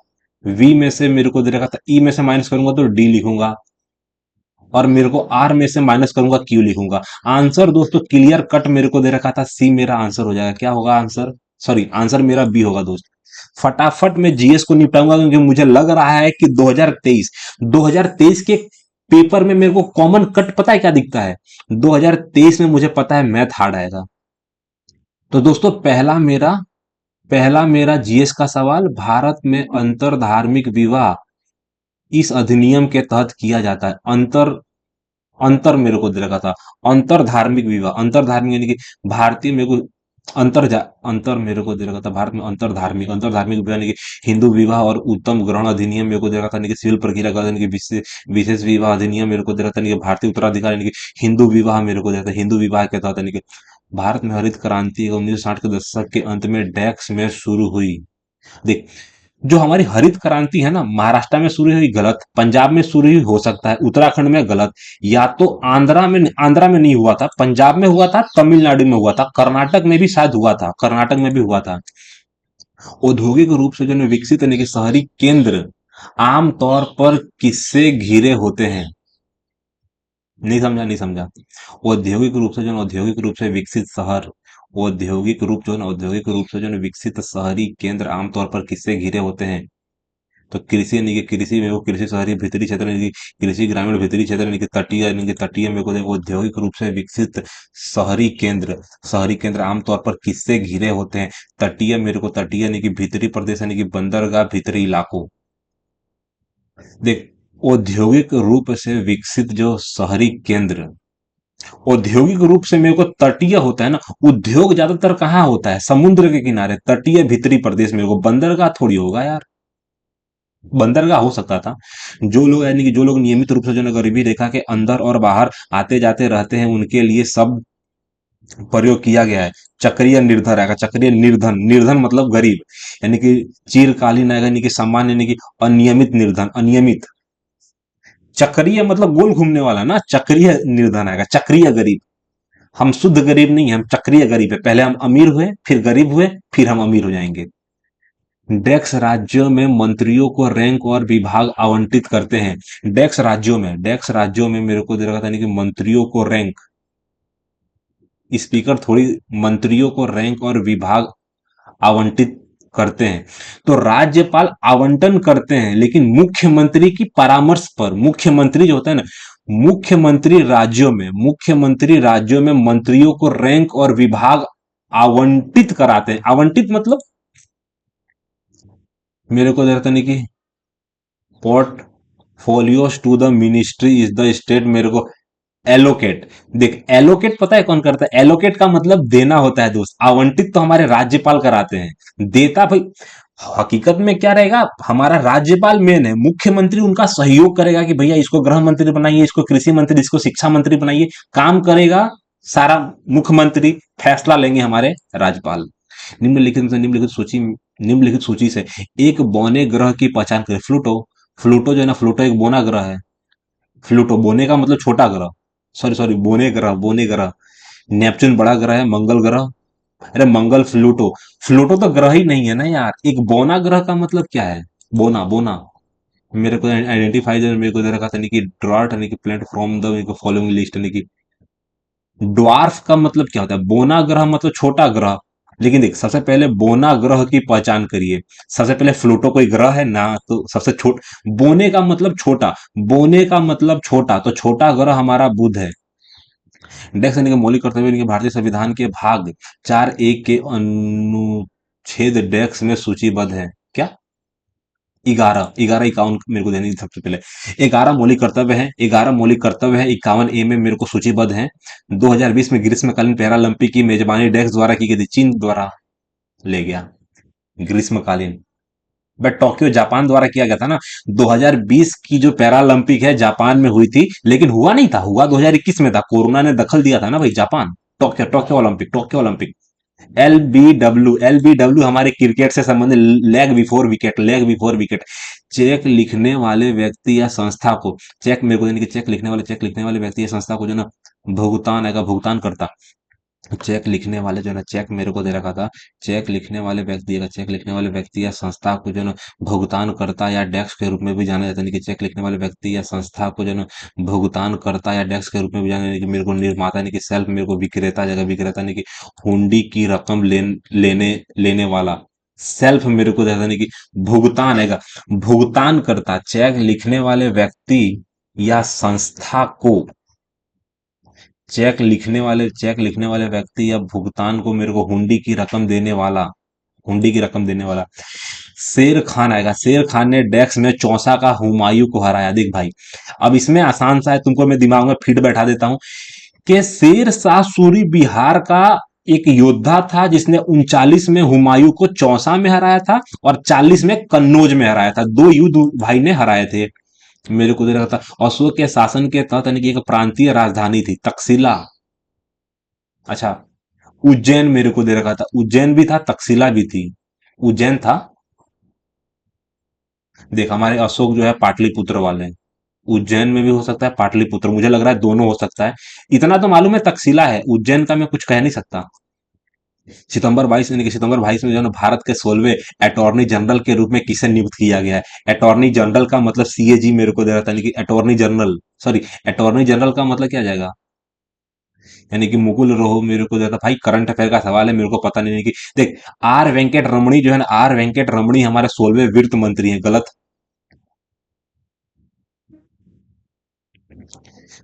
वी में से मेरे को दे रखा था, ई में से माइनस करूंगा तो डी लिखूंगा, और मेरे को आर में से माइनस करूंगा क्यू लिखूंगा। आंसर दोस्तों क्लियर कट मेरे को दे रखा था, सी मेरा आंसर हो जाएगा। क्या होगा आंसर? सॉरी, आंसर मेरा बी होगा दोस्त। फटाफट मैं जीएस को निपटाऊंगा, क्योंकि मुझे लग रहा है कि 2023 के पेपर में मेरे को कॉमन कट पता है क्या दिखता है? 2023 में मुझे पता है मैथ हार्ड आएगा। तो दोस्तों पहला मेरा जीएस का सवाल, भारत में अंतर धार्मिक विवाह इस अधिनियम के तहत किया जाता है। अंतर अंतर मेरे को दे रखा था, अंतर धार्मिक विवाह, अंतर धार्मिक यानी कि भारतीय मेरे को अंतर मेरे को दे रखा था, भारत में अंतर धार्मिक विवाह यानी कि हिंदू विवाह और उत्तम ग्रहण अधिनियम मेरे को दे रखा था, यानी कि सिविल प्रक्रिया का यानी कि विशेष विवाह अधिनियम मेरे को दे रखा था, यानी कि भारतीय उत्तराधिकार यानी कि हिंदू विवाह मेरे को दे रखा था, हिंदू विवाह के तहत यानी कि भारत में हरित क्रांति 1960 के दशक के अंत में डैक्स में शुरू हुई। देख, जो हमारी हरित क्रांति है ना, महाराष्ट्र में शुरू हुई गलत, पंजाब में शुरू हुई हो सकता है, उत्तराखंड में गलत, या तो आंध्रा में नहीं हुआ था, पंजाब में हुआ था, तमिलनाडु में हुआ था, कर्नाटक में भी शायद हुआ था, कर्नाटक में भी हुआ था। औद्योगिक रूप से जो है विकसित यानी कि शहरी केंद्र आमतौर पर किससे घिरे होते हैं? नहीं समझा। औद्योगिक रूप से जो है औद्योगिक रूप से विकसित शहर, औद्योगिक रूप से जो है विकसित शहरी केंद्र आमतौर पर किससे घिरे होते हैं? तो कृषि यानी कि कृषि में वो कृषि शहरी भीतरी क्षेत्र यानी कि कृषि ग्रामीण भीतरी क्षेत्र यानी कि तटीय यानी कि तटीय में को देखो औद्योगिक रूप से विकसित शहरी केंद्र आमतौर पर किससे घिरे होते हैं? तटीय मेरे को तटीय यानी कि भीतरी प्रदेश यानी कि बंदरगाह भीतरी इलाकों। देख, औद्योगिक रूप से विकसित जो शहरी केंद्र, औद्योगिक रूप से मेरे को तटीय होता है ना, उद्योग ज्यादातर कहाँ होता है? समुद्र के किनारे, तटीय भीतरी प्रदेश मेरे को बंदरगाह थोड़ी होगा यार। बंदरगाह हो सकता था। जो लोग यानी कि जो लोग नियमित रूप से जो है गरीबी रेखा के अंदर और बाहर आते जाते रहते हैं उनके लिए सब प्रयोग किया गया है। चक्रीय निर्धन आएगा, चक्रीय निर्धन, निर्धन मतलब गरीब, यानी कि चिरकालीन आएगा, यानी कि सामान्य, यानी कि अनियमित निर्धन, अनियमित। चक्रीय मतलब गोल घूमने वाला ना, चक्रीय निर्धन आएगा, चक्रीय गरीब। हम शुद्ध गरीब नहीं है, हम चक्रीय गरीब है, पहले हम अमीर हुए, फिर गरीब हुए, फिर हम अमीर हो जाएंगे। डेक्स राज्यों में मंत्रियों को रैंक और विभाग आवंटित करते हैं। डेक्स राज्यों में मेरे को दे रखा था यानी कि मंत्रियों को रैंक, स्पीकर थोड़ी, मंत्रियों को रैंक और विभाग आवंटित करते हैं। तो राज्यपाल आवंटन करते हैं, लेकिन मुख्यमंत्री की परामर्श पर, मुख्यमंत्री जो होता है ना, मुख्यमंत्री राज्यों में मंत्रियों को रैंक और विभाग आवंटित कराते हैं। आवंटित मतलब मेरे को दे रहा था नहीं कि portfolios to the ministry is the state, मेरे को एलोकेट। देख, एलोकेट पता है कौन करता है? एलोकेट का मतलब देना होता है दोस्त, आवंटित तो हमारे राज्यपाल कराते हैं, देता भाई हकीकत में क्या रहेगा, हमारा राज्यपाल मेन है, मुख्यमंत्री उनका सहयोग करेगा कि भैया इसको गृह मंत्री बनाइए, इसको कृषि मंत्री, इसको शिक्षा मंत्री बनाइए, काम करेगा सारा मुख्यमंत्री, फैसला लेंगे हमारे राज्यपाल। निम्नलिखित सूची से एक बौने ग्रह की पहचान करें। फ्लूटो, फ्लूटो जो है ना, फ्लूटो एक बोना ग्रह है। फ्लूटो बोने का मतलब छोटा ग्रह, सॉरी बोने ग्रह। नेपच्यून बड़ा ग्रह है, मंगल ग्रह, अरे मंगल, फ्लूटो, फ्लूटो तो ग्रह ही नहीं है ना यार। एक बोना ग्रह का मतलब क्या है? बोना, बोना, मेरे को आइडेंटिफाई मेरे को दे रखा था नहीं कि ड्रॉट यानी कि planet from the following list, यानी कि ड्वार्फ का मतलब क्या होता है? बोना ग्रह मतलब छोटा ग्रह। लेकिन देख, सबसे पहले बोना ग्रह की पहचान करिए। सबसे पहले फ्लूटो कोई ग्रह है ना, तो सबसे बोने का मतलब छोटा, बोने का मतलब छोटा, तो छोटा ग्रह हमारा बुध है। डेक्स यानी कि मौलिक कर्तव्य यानी कि भारतीय संविधान के भाग 4(1) के अनुच्छेद डेक्स में सूचीबद्ध है। क्या? 11 11 51 मेरे को देने की सबसे पहले 11 मौलिक कर्तव्य है, 11 मौलिक कर्तव्य है, 51 में मेरे को सूचीबद्ध है। 2020 में ग्रीष्मकालीन पैरालंपिक की मेजबानी डेक्स द्वारा की गई थी, चीन द्वारा ले गया ग्रीष्मकालीन। बट टोक्यो जापान द्वारा किया गया था ना। 2020 की जो पैरालंपिक है जापान में हुई थी, लेकिन हुआ नहीं था, हुआ 2021 में था, कोरोना ने दखल दिया था ना भाई, Japan. Tokyo Tokyo Olympic. LBW हमारे क्रिकेट से संबंधित, लेग बिफोर विकेट। चेक लिखने वाले व्यक्ति या संस्था को, चेक मेरे को यानी कि चेक लिखने वाले व्यक्ति या संस्था को जो ना भुगतान आएगा, भुगतान करता। चेक लिखने वाले जो ना, चेक मेरे को दे रखा था, चेक लिखने वाले व्यक्ति या संस्था को जो ना भुगतान करता या डेस्क के रूप में भी जाना जाता है, कि चेक लिखने वाले व्यक्ति या संस्था को जो ना भुगतान करता या डेस्क के रूप में भी जाना, कि मेरे को निर्माता यानी कि सेल्फ, मेरे को विक्रेता, जगह विक्रेता यानी कि हुंडी की रकम लेने लेने वाला। सेल्फ मेरे को देता नहीं कि भुगतान आएगा, भुगतान करता, या संस्था को चेक लिखने वाले व्यक्ति या भुगतान को मेरे को हुंडी की रकम देने वाला, हुंडी की रकम देने वाला। शेर खान आएगा। शेर खान ने डेक्स में चौसा का हुमायूं को हराया। देख भाई, अब इसमें आसान सा है, तुमको मैं दिमाग में फिट बैठा देता हूं कि शेर शाह सूरी बिहार का एक योद्धा था जिसने 39 में हुमायूं को चौसा में हराया था और 40 में कन्नौज में हराया था। दो युद्ध भाई ने हराए थे। मेरे को दे रहा था अशोक के शासन के तहत यानी कि एक प्रांतीय राजधानी थी तक्षशिला। अच्छा, उज्जैन मेरे को दे रखा था, उज्जैन भी था तक्षशिला भी थी। उज्जैन था। देख हमारे अशोक जो है पाटलिपुत्र वाले हैं। उज्जैन में भी हो सकता है, पाटलिपुत्र, मुझे लग रहा है दोनों हो सकता है। इतना तो मालूम है तक्षशिला है, उज्जैन का मैं कुछ कह नहीं सकता। सितंबर 22 यानी कि सितंबर 22 में जो है ना भारत के 16वें अटॉर्नी जनरल के रूप में किसे नियुक्त किया गया है। अटॉर्नी जनरल का मतलब सीएजी मेरे को दे रहा था, यानी कि attorney general, sorry, attorney general का मतलब क्या जाएगा, यानी कि मुकुल रोह मेरे को देता भाई। करंट अफेयर का सवाल है, मेरे को पता नहीं है कि देख, आर वेंकट रमणी जो है ना, आर वेंकट रमणी हमारे 16वें वित्त मंत्री हैं। गलत।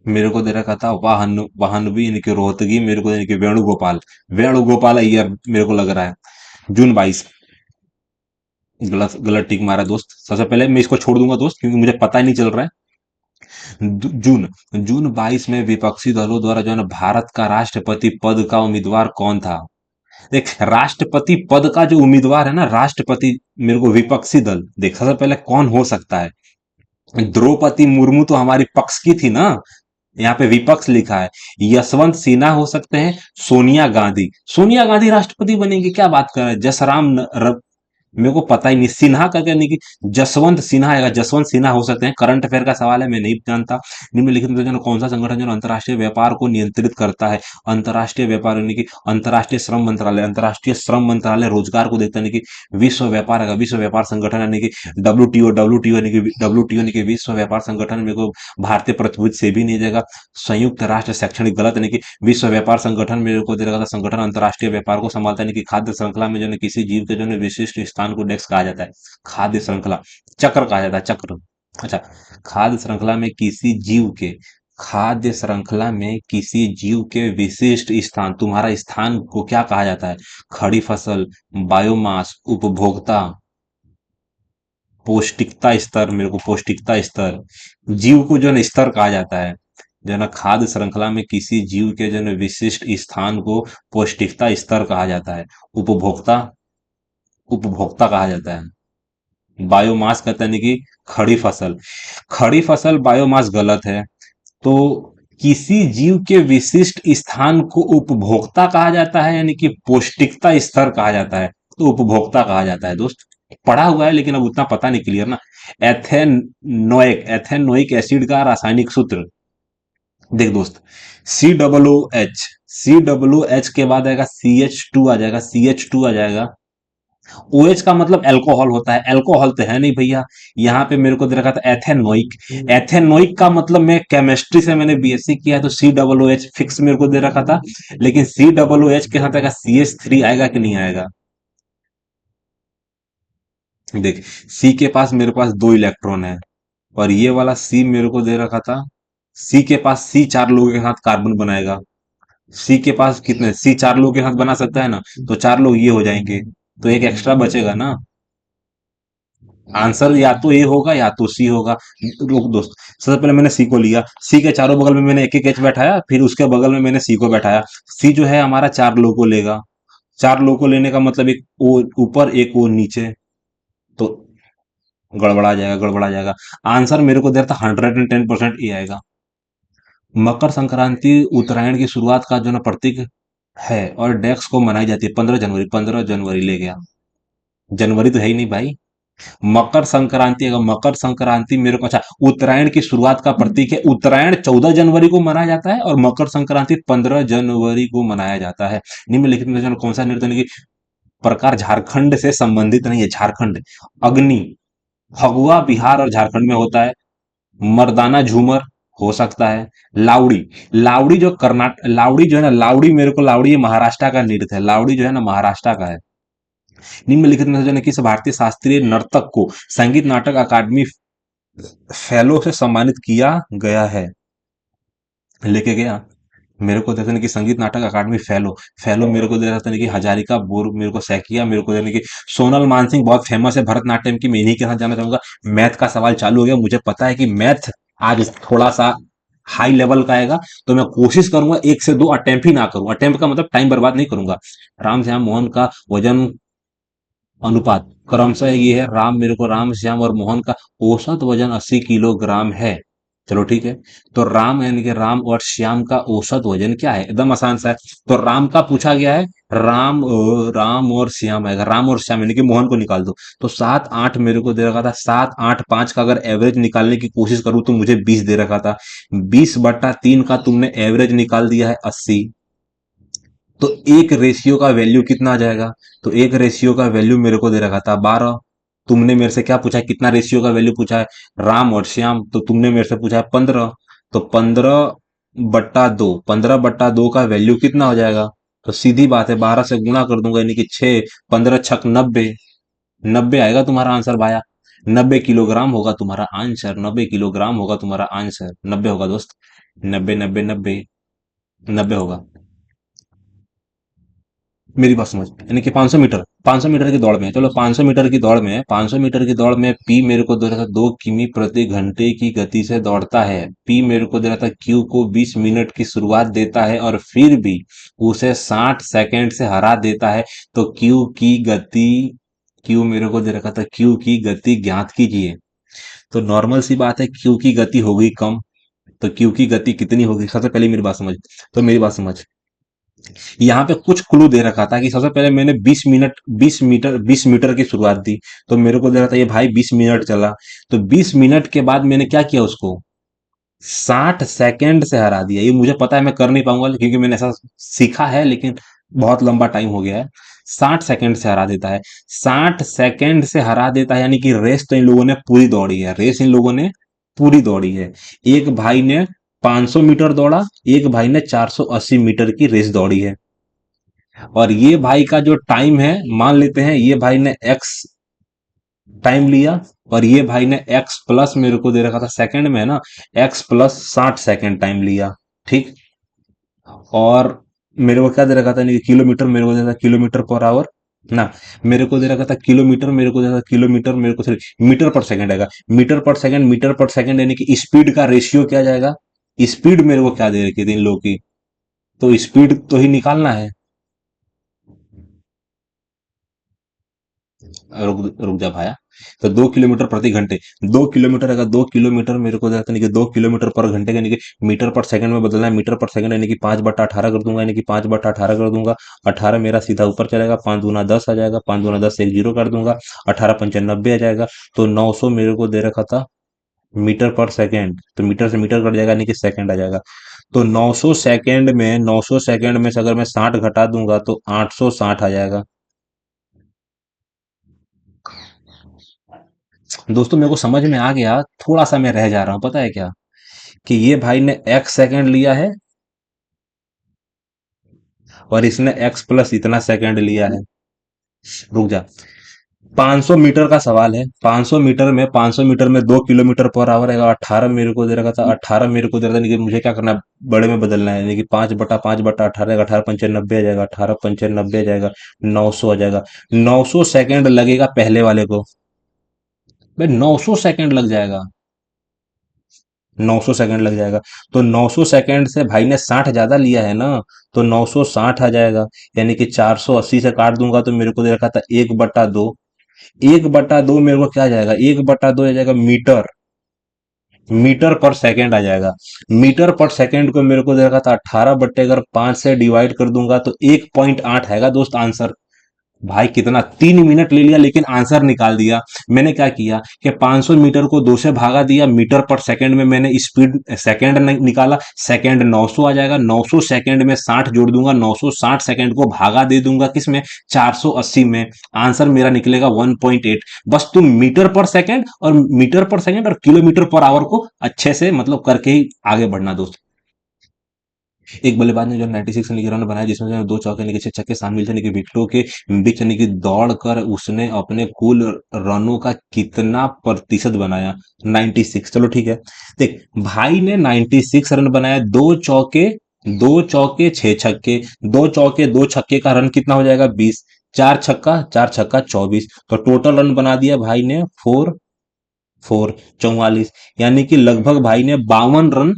मेरे को दे रखा था वाहन वाहन भी यानी कि रोहतगी, मेरे को यानी कि वेणुगोपाल, वेणुगोपाल अय्यर मेरे को लग रहा है। जून 22। गलत, गलत टिक मारा दोस्त। सबसे पहले मैं इसको छोड़ दूंगा दोस्त, क्योंकि मुझे पता ही नहीं चल रहा है। जून, जून 22 में विपक्षी दलों द्वारा जो है ना भारत का राष्ट्रपति पद का उम्मीदवार कौन था। देख, राष्ट्रपति पद का जो उम्मीदवार है ना, राष्ट्रपति, मेरे को विपक्षी दल, देख सबसे पहले कौन हो सकता है। द्रौपदी मुर्मू तो हमारी पक्ष की थी ना, यहाँ पे विपक्ष लिखा है। यशवंत सिन्हा हो सकते हैं, सोनिया गांधी, सोनिया गांधी राष्ट्रपति बनेंगे, क्या बात कर रहे हैं। मेरे को पता ही नहीं, सिन्हा का क्या, नहीं कि जसवंत सिन्हा आएगा, जसवंत सिन्हा हो सकते हैं। करंट अफेयर का सवाल है, मैं नहीं जानता। निम्नलिखित में जो कौन सा संगठन जो अंतर्राष्ट्रीय व्यापार को नियंत्रित करता है। अंतर्राष्ट्रीय व्यापार यानी कि अंतर्राष्ट्रीय श्रम मंत्रालय, अंतर्राष्ट्रीय श्रम मंत्रालय रोजगार को देखता है, यानी कि विश्व व्यापार आएगा, विश्व व्यापार संगठन यानी कि डब्ल्यूटीओ, डब्ल्यूटीओ यानी कि डब्ल्यूटीओ यानी कि विश्व व्यापार संगठन, मेरे को भारतीय प्रतिभूति से भी नहीं देगा। संयुक्त राष्ट्र शैक्षणिक, गलत, यानी कि विश्व व्यापार संगठन मेरे को दे रखा था। संगठन अंतर्राष्ट्रीय व्यापार को संभालता है, यानी कि खाद्य श्रृंखला में जो है किसी जीव के जो है विशिष्ट स्थान को डेस्क कहा जाता है। खाद्य श्रृंखला, चक्र कहा जाता है, चक्र। अच्छा, खाद्य श्रृंखला में किसी जीव के, खाद्य श्रृंखला में किसी जीव के विशिष्ट स्थान, तुम्हारा स्थान को क्या कहा जाता है। खड़ी फसल, बायोमास, उपभोक्ता, पौष्टिकता स्तर, मेरे को पौष्टिकता स्तर, जीव को जो है ना स्तर कहा जाता है। जो है ना खाद्य श्रृंखला में किसी जीव के जो है ना विशिष्ट स्थान को पौष्टिकता स्तर कहा जाता है। उपभोक्ता, उपभोक्ता कहा जाता है। बायोमास कहते हैं कि खड़ी फसल, खड़ी फसल बायोमास गलत है। तो किसी जीव के विशिष्ट स्थान को उपभोक्ता कहा जाता है, यानी कि पौष्टिकता स्तर कहा जाता है, तो उपभोक्ता कहा जाता है दोस्त। पढ़ा हुआ है लेकिन अब उतना पता नहीं, क्लियर ना। एथेनोइक, एथेनोइक एसिड का रासायनिक सूत्र, देख दोस्त, COOH, COOH के बाद आएगा CH2 आ जाएगा, CH2 आ जाएगा। OH का मतलब अल्कोहल होता है, अल्कोहल तो है नहीं भैया। यहाँ पे मेरे को दे रखा था एथेनोइक, एथेनोइक का मतलब, मैं केमिस्ट्री से मैंने बीएससी किया है, तो COOH फिक्स मेरे को दे रखा था। लेकिन COOH के साथ आएगा CH3, आएगा कि नहीं आएगा। देख, सी के पास मेरे पास दो इलेक्ट्रॉन है, और ये वाला सी मेरे को दे रखा था, सी के पास, सी चार लोगों के साथ कार्बन बनाएगा। सी के पास कितने, सी चार लोगों के साथ बना सकता है ना, तो चार लोग ये हो जाएंगे, तो एक एक्स्ट्रा बचेगा ना। आंसर या तो ए होगा या तो सी होगा। रुक दोस्त, सबसे पहले मैंने सी को लिया, सी के चारों बगल में मैंने एक एक एच बैठाया, फिर उसके बगल में मैंने सी को बैठाया। सी जो है हमारा चार लोग को लेगा, चार लोग को लेने का मतलब एक ओ ऊपर एक ओ नीचे, तो गड़बड़ा जाएगा, गड़बड़ा जाएगा। आंसर मेरे को देता 110% ए आएगा। मकर संक्रांति उत्तरायण की शुरुआत का जो ना प्रतीक है, और डेक्स को मनाई जाती है 15 जनवरी, 15 जनवरी ले गया, जनवरी तो है ही नहीं भाई। मकर संक्रांति, अगर मकर संक्रांति मेरे को, अच्छा, उत्तरायण की शुरुआत का प्रतीक है। उत्तरायण 14 जनवरी को मनाया जाता है, और मकर संक्रांति 15 जनवरी को मनाया जाता है। निम्नलिखित में कौन सा नृत्य की प्रकार झारखंड से संबंधित नहीं है। झारखंड, अग्नि, फगुआ बिहार और झारखंड में होता है। मर्दाना झूमर हो सकता है। लावड़ी, लावड़ी जो कर्नाटक, लावड़ी जो है ना, लावड़ी मेरे को, लावड़ी ये महाराष्ट्र का नृत्य है, लावड़ी जो है ना महाराष्ट्र का है। निम्नलिखित में से जो है किस भारतीय शास्त्रीय नर्तक को संगीत नाटक अकादमी फेलो से सम्मानित किया गया है, लेके गया। मेरे को देते हैं कि संगीत नाटक अकादमी फेलो, फेलो मेरे को दे देते हैं कि हजारिका बोर मेरे को सैकिया मेरे को देते हैं कि सोनल मानसिंह बहुत फेमस है भरतनाट्यम की, मैं इन्हीं के साथ जाना चाहूंगा। मैथ का सवाल चालू हो गया, मुझे पता है कि मैथ आज थोड़ा सा हाई लेवल का आएगा, तो मैं कोशिश करूंगा एक से दो अटेम्प्ट ही ना करूं, अटेम्प्ट का मतलब टाइम बर्बाद नहीं करूंगा। राम श्याम मोहन का वजन अनुपात क्रमशः ये है, राम मेरे को राम श्याम और मोहन का औसत वजन 80 किलोग्राम है। चलो ठीक है, तो राम यानी कि राम और श्याम का औसत वजन क्या है, एकदम आसान सा है। तो राम का पूछा गया है, राम और श्याम आएगा, राम और श्याम यानी कि मोहन को निकाल दो। तो 7 8 मेरे को दे रखा था, 7 8 5 का अगर एवरेज निकालने की कोशिश करूं तो मुझे 20 दे रखा था। 20/3 का तुमने एवरेज निकाल दिया है 80। तो एक रेशियो का वैल्यू कितना आ जाएगा? तो एक रेशियो का वैल्यू मेरे को दे रखा था 12। तुमने मेरे से क्या पूछा है, कितना रेशियो का वैल्यू पूछा है? राम और श्याम, तो तुमने मेरे से पूछा है 15। तो 15/2, 15/2 का वैल्यू कितना हो जाएगा? तो सीधी बात है, 12 से गुणा कर दूंगा यानी कि 6, 15 छक 90, 90 आएगा तुम्हारा आंसर भाया। 90 किलोग्राम होगा तुम्हारा आंसर, 90 किलोग्राम होगा तुम्हारा आंसर, 90 होगा दोस्त। 90 90 90, 90 होगा। मेरी बात समझ, यानी कि 500 मीटर, 500 मीटर की दौड़ में, चलो 500 मीटर की दौड़ में, 500 मीटर की दौड़ में पी मेरे को दे रहा था 2 किमी प्रति घंटे की गति से दौड़ता है। पी मेरे को दे रहा था क्यू को 20 मिनट की शुरुआत देता है और फिर भी उसे 60 सेकंड से हरा देता है। तो क्यू की गति, क्यू मेरे को दे रखा था, क्यू की गति ज्ञात कीजिए। तो नॉर्मल सी बात है, क्यू की गति होगी कम, तो क्यू की गति कितनी होगी? सबसे पहले मेरी बात समझ, तो मेरी बात समझ, यहाँ पे कुछ क्लू दे रखा था कि सबसे पहले मैंने 20 मीटर की शुरुआत दी, तो मेरे को दे रहा था ये भाई 20 मिनट चला। तो 20 मिनट के बाद मैंने क्या किया, उसको 60 सेकंड से हरा दिया। ये मुझे पता है मैं कर नहीं पाऊंगा क्योंकि मैंने ऐसा सीखा है, लेकिन बहुत लंबा टाइम हो गया है। 60 सेकंड से हरा देता है, 60 सेकंड से हरा देता है, यानी कि रेस तो इन लोगों ने पूरी दौड़ी है, रेस इन लोगों ने पूरी दौड़ी है। एक भाई ने 500 मीटर दौड़ा, एक भाई ने 480 मीटर की रेस दौड़ी है। और ये भाई का जो टाइम है, मान लेते हैं ये भाई ने एक्स टाइम लिया, और ये भाई ने एक्स प्लस मेरे को दे रखा था सेकंड में है ना, एक्स प्लस 60 सेकंड टाइम लिया। ठीक, और मेरे को क्या दे रखा था, नहीं किलोमीटर, मेरे को दे रखा था किलोमीटर पर आवर ना, मेरे को दे रखा था किलोमीटर, मेरे को दे रखा था किलोमीटर, मेरे को सिर्फ मीटर पर सेकंड आएगा, मीटर पर सेकंड, मीटर पर सेकंड यानी कि स्पीड का रेशियो क्या जाएगा? स्पीड मेरे को क्या दे रखी थी इन लोगों की, तो स्पीड तो ही निकालना है। रुक रुक जा भाया। तो 2 किलोमीटर प्रति घंटे, 2 किलोमीटर, अगर 2 किलोमीटर मेरे को देता, यानी कि 2 किलोमीटर पर घंटे का, यानी कि मीटर पर सेकंड में बदलना है, मीटर पर सेकंड यानी कि 5/18 कर दूंगा, यानी कि 5/18 कर दूंगा। 18 मेरा सीधा ऊपर चलेगा, 5 दूना 10 आ जाएगा, 5 दूना 10 एक जीरो कर दूंगा, 18 पंचे 90 आ जाएगा। तो 900 मेरे को दे रखा था मीटर पर सेकंड, तो मीटर से मीटर कट जाएगा, यानी कि सेकंड आ जाएगा। तो 900 सेकंड में, 900 सेकंड में से अगर मैं 60 घटा दूंगा तो 860 आ जाएगा। दोस्तों मेरे को समझ में आ गया, थोड़ा सा मैं रह जा रहा हूं, पता है क्या, कि ये भाई ने एक्स सेकंड लिया है और इसने एक्स प्लस इतना सेकंड लिया है। रुक जा, 500 मीटर का सवाल है, 500 मीटर में, 500 मीटर में 2 किलोमीटर पर आवर है, 18 मेरे को दे रखा था, 18 मेरे को दे रहा था, लेकिन मुझे क्या करना है, बड़े में बदलना है, यानी कि 5/5/18, 18 पंचे 90 आ जाएगा, 18 पंचे 90 आ जाएगा, 900 आ जाएगा। 900 सेकंड लगेगा पहले वाले को, भाई 900 सेकंड लग जाएगा, 900 सेकंड लग जाएगा। तो 900 सेकंड से भाई ने 60 ज्यादा लिया है ना, तो 960 आ जाएगा, यानी कि 480 से काट दूंगा तो मेरे को दे रखा था 1/2। 1/2 मेरे को क्या आ जाएगा, 1/2 आ जाएगा मीटर, मीटर पर सेकंड आ जाएगा। मीटर पर सेकंड को मेरे को दे रखा था 18 बट्टे अगर 5 से डिवाइड कर दूंगा तो 1.8 आएगा दोस्त आंसर। भाई कितना, 3 मिनट ले लिया लेकिन आंसर निकाल दिया। मैंने क्या किया कि 500 मीटर को 2 से भागा दिया, मीटर पर सेकंड में मैंने स्पीड सेकंड निकाला, सेकंड 900 आ जाएगा, 900 सेकंड में 60 जोड़ दूंगा, 960 सेकंड को भागा दे दूंगा किसमें, 480 में, आंसर मेरा निकलेगा 1.8। बस तुम मीटर पर सेकंड और किलोमीटर पर आवर को अच्छे से मतलब करके ही आगे बढ़ना दोस्त। एक बल्लेबाज ने जो 96 रन की रन बनाया, जिसमें जो 2 चौके यानी कि 6 छक्के शामिल थे, यानी कि विकेटों के बीच, यानी कि दौड़ कर उसने अपने कुल रनों का कितना प्रतिशत बनाया? 96। चलो ठीक है, देख भाई ने 96 रन बनाया, 2 चौके दो चौके छह छक्के, दो चौके दो छक्के का रन कितना हो जाएगा 20, चार छक्का 24, तो टोटल रन बना दिया भाई ने फोर फोर 44, यानी कि लगभग भाई ने 52 रन,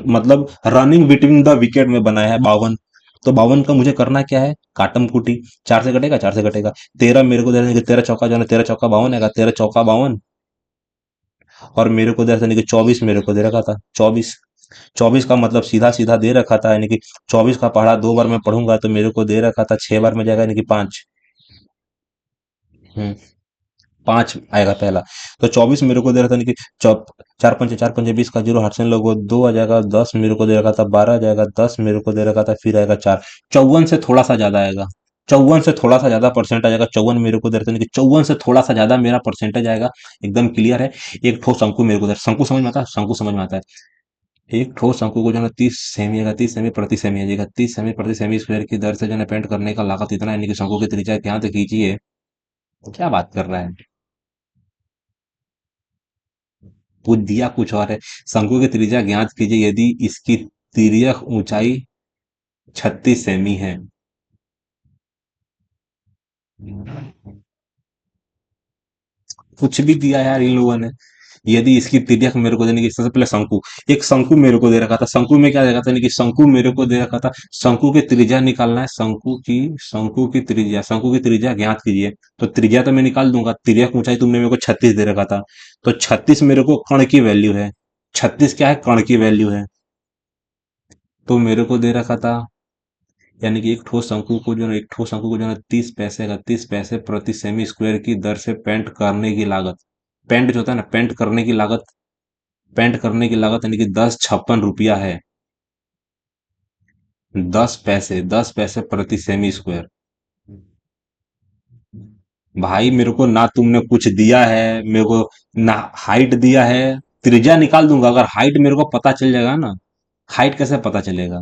मतलब रनिंग बिटवीन द विकेट में बनाया है 52। तो 52 का मुझे करना क्या है, काटम कुटी, चार से कटेगा, चार से कटेगा, 13 मेरे को दे देंगे, 13 चौका जो है 13 चौका 52 है, 13 चौका 52, और मेरे को दे देंगे 24, मेरे को दे रखा था 24, 24 का मतलब सीधा सीधा दे रखा था, यानी कि 24 का पढ़ा दो बार मैं पढ़ूंगा तो मेरे को दे रखा था 6 बार में जाएगा, यानी कि 5। हम्म, 5 आएगा पहला। तो 24 मेरे को दे रहा था, यानी कि चौप, चार पंचे 20 का जीरो हाथ से लोगो, 2 आ जाएगा, 10 मेरे को दे रखा था, 12 आ जाएगा, 10 मेरे को दे रखा था, फिर आएगा 4, 54 से थोड़ा सा ज्यादा आएगा, 54 से थोड़ा सा ज्यादा परसेंट आ जाएगा, 54 मेरे को दे रहा था, यानी कि 54 से थोड़ा सा ज्यादा मेरा परसेंटेज आएगा, एकदम क्लियर है। एक ठोस शंकु मेरे को दे, शंकु समझ में आता है, शंकु समझ में आता है। एक ठोस शंकु को जो है 30 सेमी आएगा, 30 सेमी प्रति सेमी आ जाएगा, 30 सेमी प्रति सेमी स्क्वायर की दर से जो है पेंट करने का लागत इतना है, यानी कि शंकु की त्रिज्या क्या तो कीजिए, क्या बात कर रहा है, पूछ दिया कुछ और है। शंकु की त्रिज्या ज्ञात कीजिए यदि इसकी तिर्यक ऊंचाई 36 सेमी है। कुछ भी दिया यार इन लोगों ने। यदि इसकी तिर्यक मेरे को देने की, सबसे पहले शंकु, एक शंकु मेरे को दे रखा था, शंकु में क्या देखा था, कि शंकु मेरे को दे रखा था, शंकु की त्रिज्या निकालना है, शंकु की त्रिज्या ज्ञात कीजिए। तो त्रिज्या तो मैं निकाल दूंगा, तिर्यक ऊंचाई तुमने मेरे को 36 दे रखा था, तो 36 मेरे को कण की वैल्यू है, 36 क्या है, कण की वैल्यू है। तो मेरे को दे रखा था, यानी कि एक ठोस शंकु को जो है 30 पैसे का, 30 पैसे प्रति सेमी स्क्वायर की दर से पेंट करने की लागत, पेंट जो होता है ना, पेंट करने की लागत यानी कि 10 56 रुपया है, 10 पैसे, 10 पैसे प्रति सेमी स्क्वायर। भाई मेरे को ना तुमने कुछ दिया है मेरे को, ना हाइट दिया है, त्रिज्या निकाल दूंगा, अगर हाइट मेरे को पता चल जाएगा ना, हाइट कैसे पता चलेगा।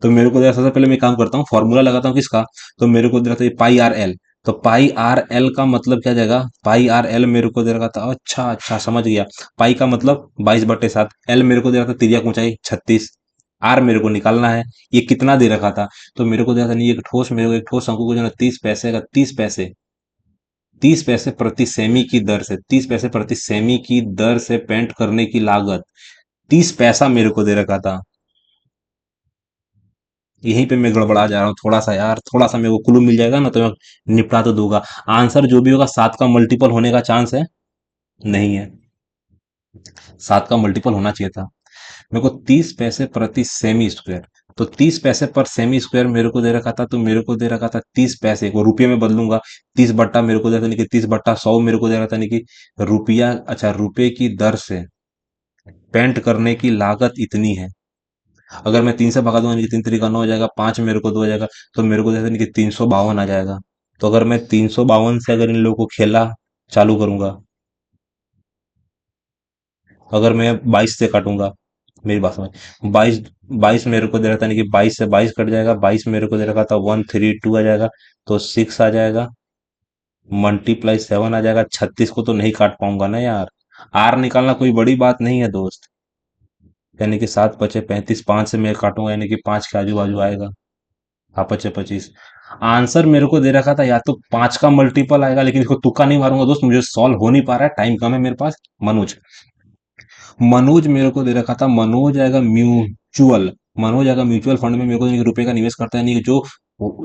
तो मेरे को सबसे पहले मैं काम करता हूँ, फॉर्मूला लगाता हूँ किसका, तो मेरे को दे रहा था पाई आर एल, तो पाई आर एल का मतलब क्या जाएगा, पाई आर एल मेरे को दे रखा था, अच्छा अच्छा समझ गया, पाई का मतलब 22/7, एल मेरे को दे रहा था तिर्यक ऊंचाई 36, आर मेरे को निकालना है, ये कितना दे रखा था, तो मेरे को दे रहा था नहीं, एक ठोस, मेरे को एक ठोस शंकु को जो है 30 पैसे का, 30 पैसे, 30 पैसे प्रति सेमी की दर से, 30 पैसे प्रति सेमी की दर से पेंट करने की लागत 30 पैसा मेरे को दे रखा था। यहीं पे मैं गड़बड़ा जा रहा हूँ थोड़ा सा यार, थोड़ा सा मेरे को क्लू मिल जाएगा ना तो मैं निपटा तो दूंगा। आंसर जो भी होगा 7 का मल्टीपल होने का चांस है, नहीं है, 7 का मल्टीपल होना चाहिए था। मेरे को 30 पैसे प्रति सेमी स्क्वायर, तो 30 पैसे पर सेमी स्क्वायर मेरे को दे रखा था, तो मेरे को दे रखा था 30 पैसे को रुपये में बदलूंगा, 30 बट्टा मेरे को दे रहा था, नहीं कि 30/100 मेरे को दे रहा था, नहीं कि रुपया, अच्छा रुपए की दर से पेंट करने की लागत इतनी है। अगर मैं 3 से भगा दूंगा, नहीं कि 3 3 9 हो जाएगा, 5 मेरे को 2 हो जाएगा, तो मेरे को दे रहा था, नहीं कि 352 आ जाएगा। तो अगर मैं 352 से अगर इन लोगों को खेला चालू करूंगा, अगर मैं 22 से काटूंगा, मेरी बात समझ, 22, 22 मेरे को दे रहा था, नहीं कि 22 से 22 कट जाएगा, 22 मेरे को दे रखा था 132 आ जाएगा, तो 6 आ जाएगा, मल्टीप्लाई 7 आ जाएगा, 36 को तो नहीं काट पाऊंगा ना यार, आर निकालना कोई बड़ी बात नहीं है दोस्त, यानी कि 7 5 35, 5 से मैं काटूंगा, यानी कि 5 के आजू बाजू आएगा, हाँ 25 25। आंसर मेरे को दे रखा था या तो 5 का मल्टीपल आएगा, लेकिन इसको तुक्का नहीं मारूंगा दोस्त, मुझे सॉल्व हो नहीं पा रहा है, टाइम कम है मेरे पास। मनोज, मनोज मेरे को दे रखा था, मनोज आएगा म्यूचुअल फंड में, मेरे को रुपए का निवेश करता है, नहीं जो,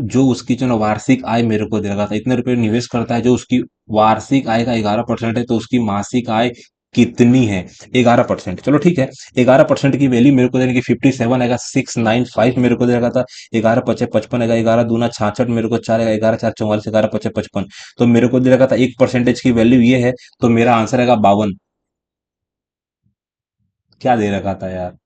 जो उसकी जो ना वार्षिक आय मेरे को दे रखा था, इतने रुपए निवेश करता है, जो उसकी वार्षिक आय का 11% है, तो उसकी मासिक आय कितनी है, 11%, चलो ठीक है, 11% की वैल्यू मेरे को देने की 57 आएगा, 695 मेरे को दे रखा था, 11 5 55 आएगा, 11 2 66 मेरे को 4 आएगा, 11 4 44, 11 5 55, तो मेरे को दे रखा था 1% की वैल्यू ये है, तो मेरा आंसर आएगा 52। क्या दे रखा था यार,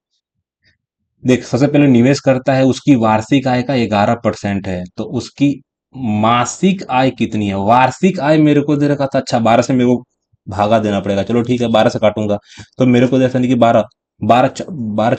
देख सबसे पहले निवेश करता है, उसकी वार्षिक आय का 11% है, तो उसकी मासिक आय कितनी है, वार्षिक आय मेरे को दे रखा था, अच्छा 12 से मेरे को भागा देना पड़ेगा, चलो ठीक है 12 से काटूंगा, तो मेरे को दे रखा था कि 12, बारह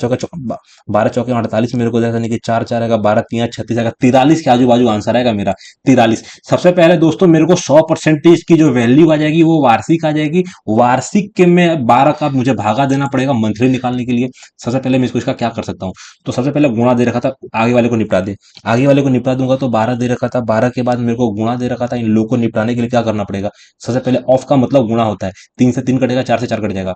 चौके 48 मेरे को देखा नहीं कि चार चार आएगा, 12 3 36 आएगा, 43 के आजू बाजू आंसर आएगा मेरा 43। सबसे पहले दोस्तों मेरे को 100% की जो वैल्यू आ जाएगी वो वार्षिक आ जाएगी। वार्षिक के में 12 का मुझे भागा देना पड़ेगा मंथली निकालने के लिए। सबसे पहले मैं इसको इसका क्या कर सकता हूँ, तो सबसे पहले गुणा दे रखा था, आगे वाले को निपटा दे। आगे वाले को निपटा दूंगा तो 12 दे रखा था, 12 के बाद मेरे को गुणा दे रखा था। इन लोगों को निपटाने के लिए क्या करना पड़ेगा, सबसे पहले ऑफ का मतलब गुणा होता है, 3 से 3 कटेगा, 4 से 4 कट जाएगा,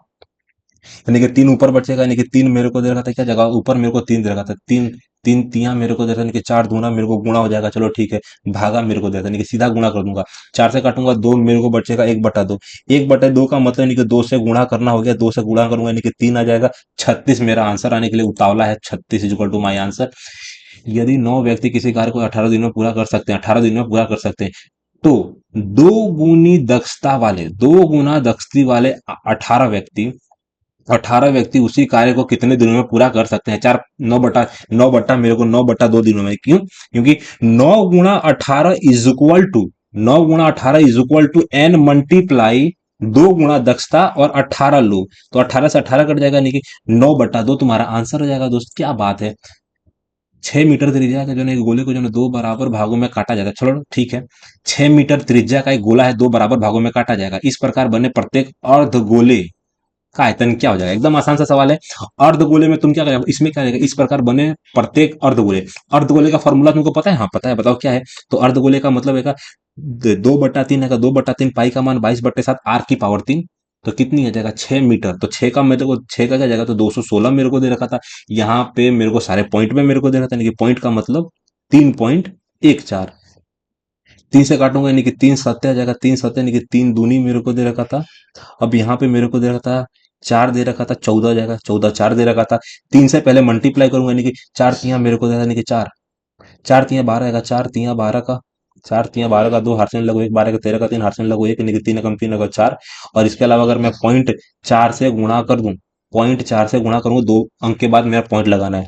यानी कि 3 ऊपर बचेगा, यानी कि 3 मेरे को दे रखा था, क्या जगह ऊपर मेरे को 3 दे रखा था, तीन तीन तिया मेरे को दे रखा था, यानी कि 4 दूना मेरे को गुणा हो जाएगा, चलो ठीक है। भागा मेरे को दे रखा था, यानी कि सीधा गुणा कर दूंगा, 4 से काटूंगा 2 मेरे को बचेगा 1/2। 1/2 का मतलब यानी कि 2 से गुणा करना हो गया, 2 से गुणा करूंगा यानी कि 3 आ जाएगा। 36 मेरा आंसर आने के लिए उतावला है, 36 इक्वल टू माई आंसर। यदि 9 व्यक्ति किसी कार्य को 18 दिन में पूरा कर सकते हैं, 18 दिन में पूरा कर सकते हैं, तो दो गुनी दक्षता वाले, 18 व्यक्ति उसी कार्य को कितने दिनों में पूरा कर सकते हैं, चार, 9 बटा मेरे को 9/2 दिनों में। क्यों, क्योंकि 9 गुणा 18 एन मल्टीप्लाई 2 गुणा दक्षता और 18 लोग, तो 18 से 18 कट जाएगा, यानी कि 9/2 तुम्हारा आंसर हो जाएगा दोस्त। क्या बात है। 6 मीटर त्रिज्या का जो है एक गोले को जो है 2 बराबर भागों में काटा जाता है, चलो ठीक है। 6 मीटर त्रिज्या का एक गोला है, 2 बराबर भागों में काटा जाएगा, इस प्रकार बने प्रत्येक अर्ध गोले का आयतन क्या हो जाएगा। एकदम आसान सा सवाल है। अर्धगोले में तुम क्या करेगा, इसमें क्या रहेगा, इस प्रकार बने प्रत्येक अर्धगोले। अर्धगोले का फॉर्मूला तुमको पता है, हाँ पता है, बताओ क्या है। तो अर्धगोले का मतलब है 2/3 है, 2/3 पाई का मान 22/7 r⁻3, तो कितनी आ जाएगा 6 मीटर। तो 6 का मेरे को 6 का क्या जाएगा, तो 216 मेरे को दे रखा था। यहाँ पे मेरे को सारे पॉइंट में मेरे को दे रखा था, यानी कि पॉइंट का मतलब 3.14। 3 से काटूंगा यानी कि 3 सत्ते आ जाएगा, 3 सत्ते यानी कि 3 दूनी मेरे को दे रखा था। अब यहाँ पे मेरे को दे रखा था 4 दे रखा था, 14 जाएगा, 14 4 दे रखा था। 3 से पहले मल्टीप्लाई करूंगा यानी कि 4 तियां मेरे को दे रहा था, यानी कि 4 4 तियां 12 आएगा, 4 तियां 12 का, 4 तियां 12 का 2 हार्सन लगो 1, 12 का 13 का 3 हार्सन लगो 1, यानी कि 3 एकम 3 अगर 4। और इसके अलावा अगर मैं पॉइंट 4 से गुणा कर दूं, पॉइंट 4 से गुणा करूंगा, 2 अंक के बाद मेरा पॉइंट लगाना है।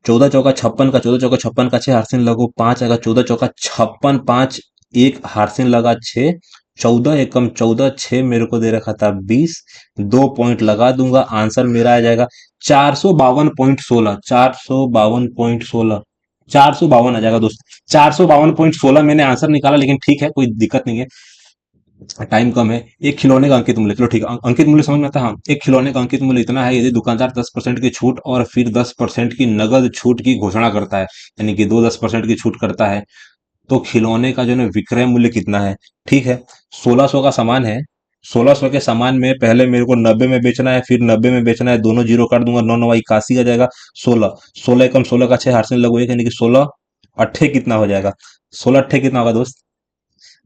14 चौका 56 का, 14 चौका 56 का 6 हार्सिन लगो 5 आएगा, 14 चौका 56, 5 1 हार्सिन लगा 6, 14 एकम 14, 6 मेरे को दे रखा था 20, 2 पॉइंट लगा दूंगा, आंसर मेरा आ जाएगा 452.16, 452.16, 452 आ जाएगा दोस्त। 452.16 मैंने आंसर निकाला, लेकिन ठीक है कोई दिक्कत नहीं है, टाइम कम है। एक खिलौने का अंकित मूल्य, चलो ठीक है, अंकित मूल्य समझ में आता है। हाँ, एक खिलौने का अंकित मूल्य इतना है यदि दुकानदार 10% की छूट और फिर 10% की नगद छूट की घोषणा करता है, यानी कि दो 10% की छूट करता है, तो खिलौने का जो है विक्रय मूल्य कितना है। ठीक है, 1600 का सामान है, 1600 के सामान में पहले मेरे को 90 में बेचना है, फिर 90 में बेचना है, दोनों जीरो काट दूंगा, 9 9 81 आ जाएगा। 16, 16 एकम 16 का 6 हार्सिन लगो 1, यानी कि 16 अट्ठे कितना हो जाएगा, 16 अट्ठे कितना होगा दोस्त,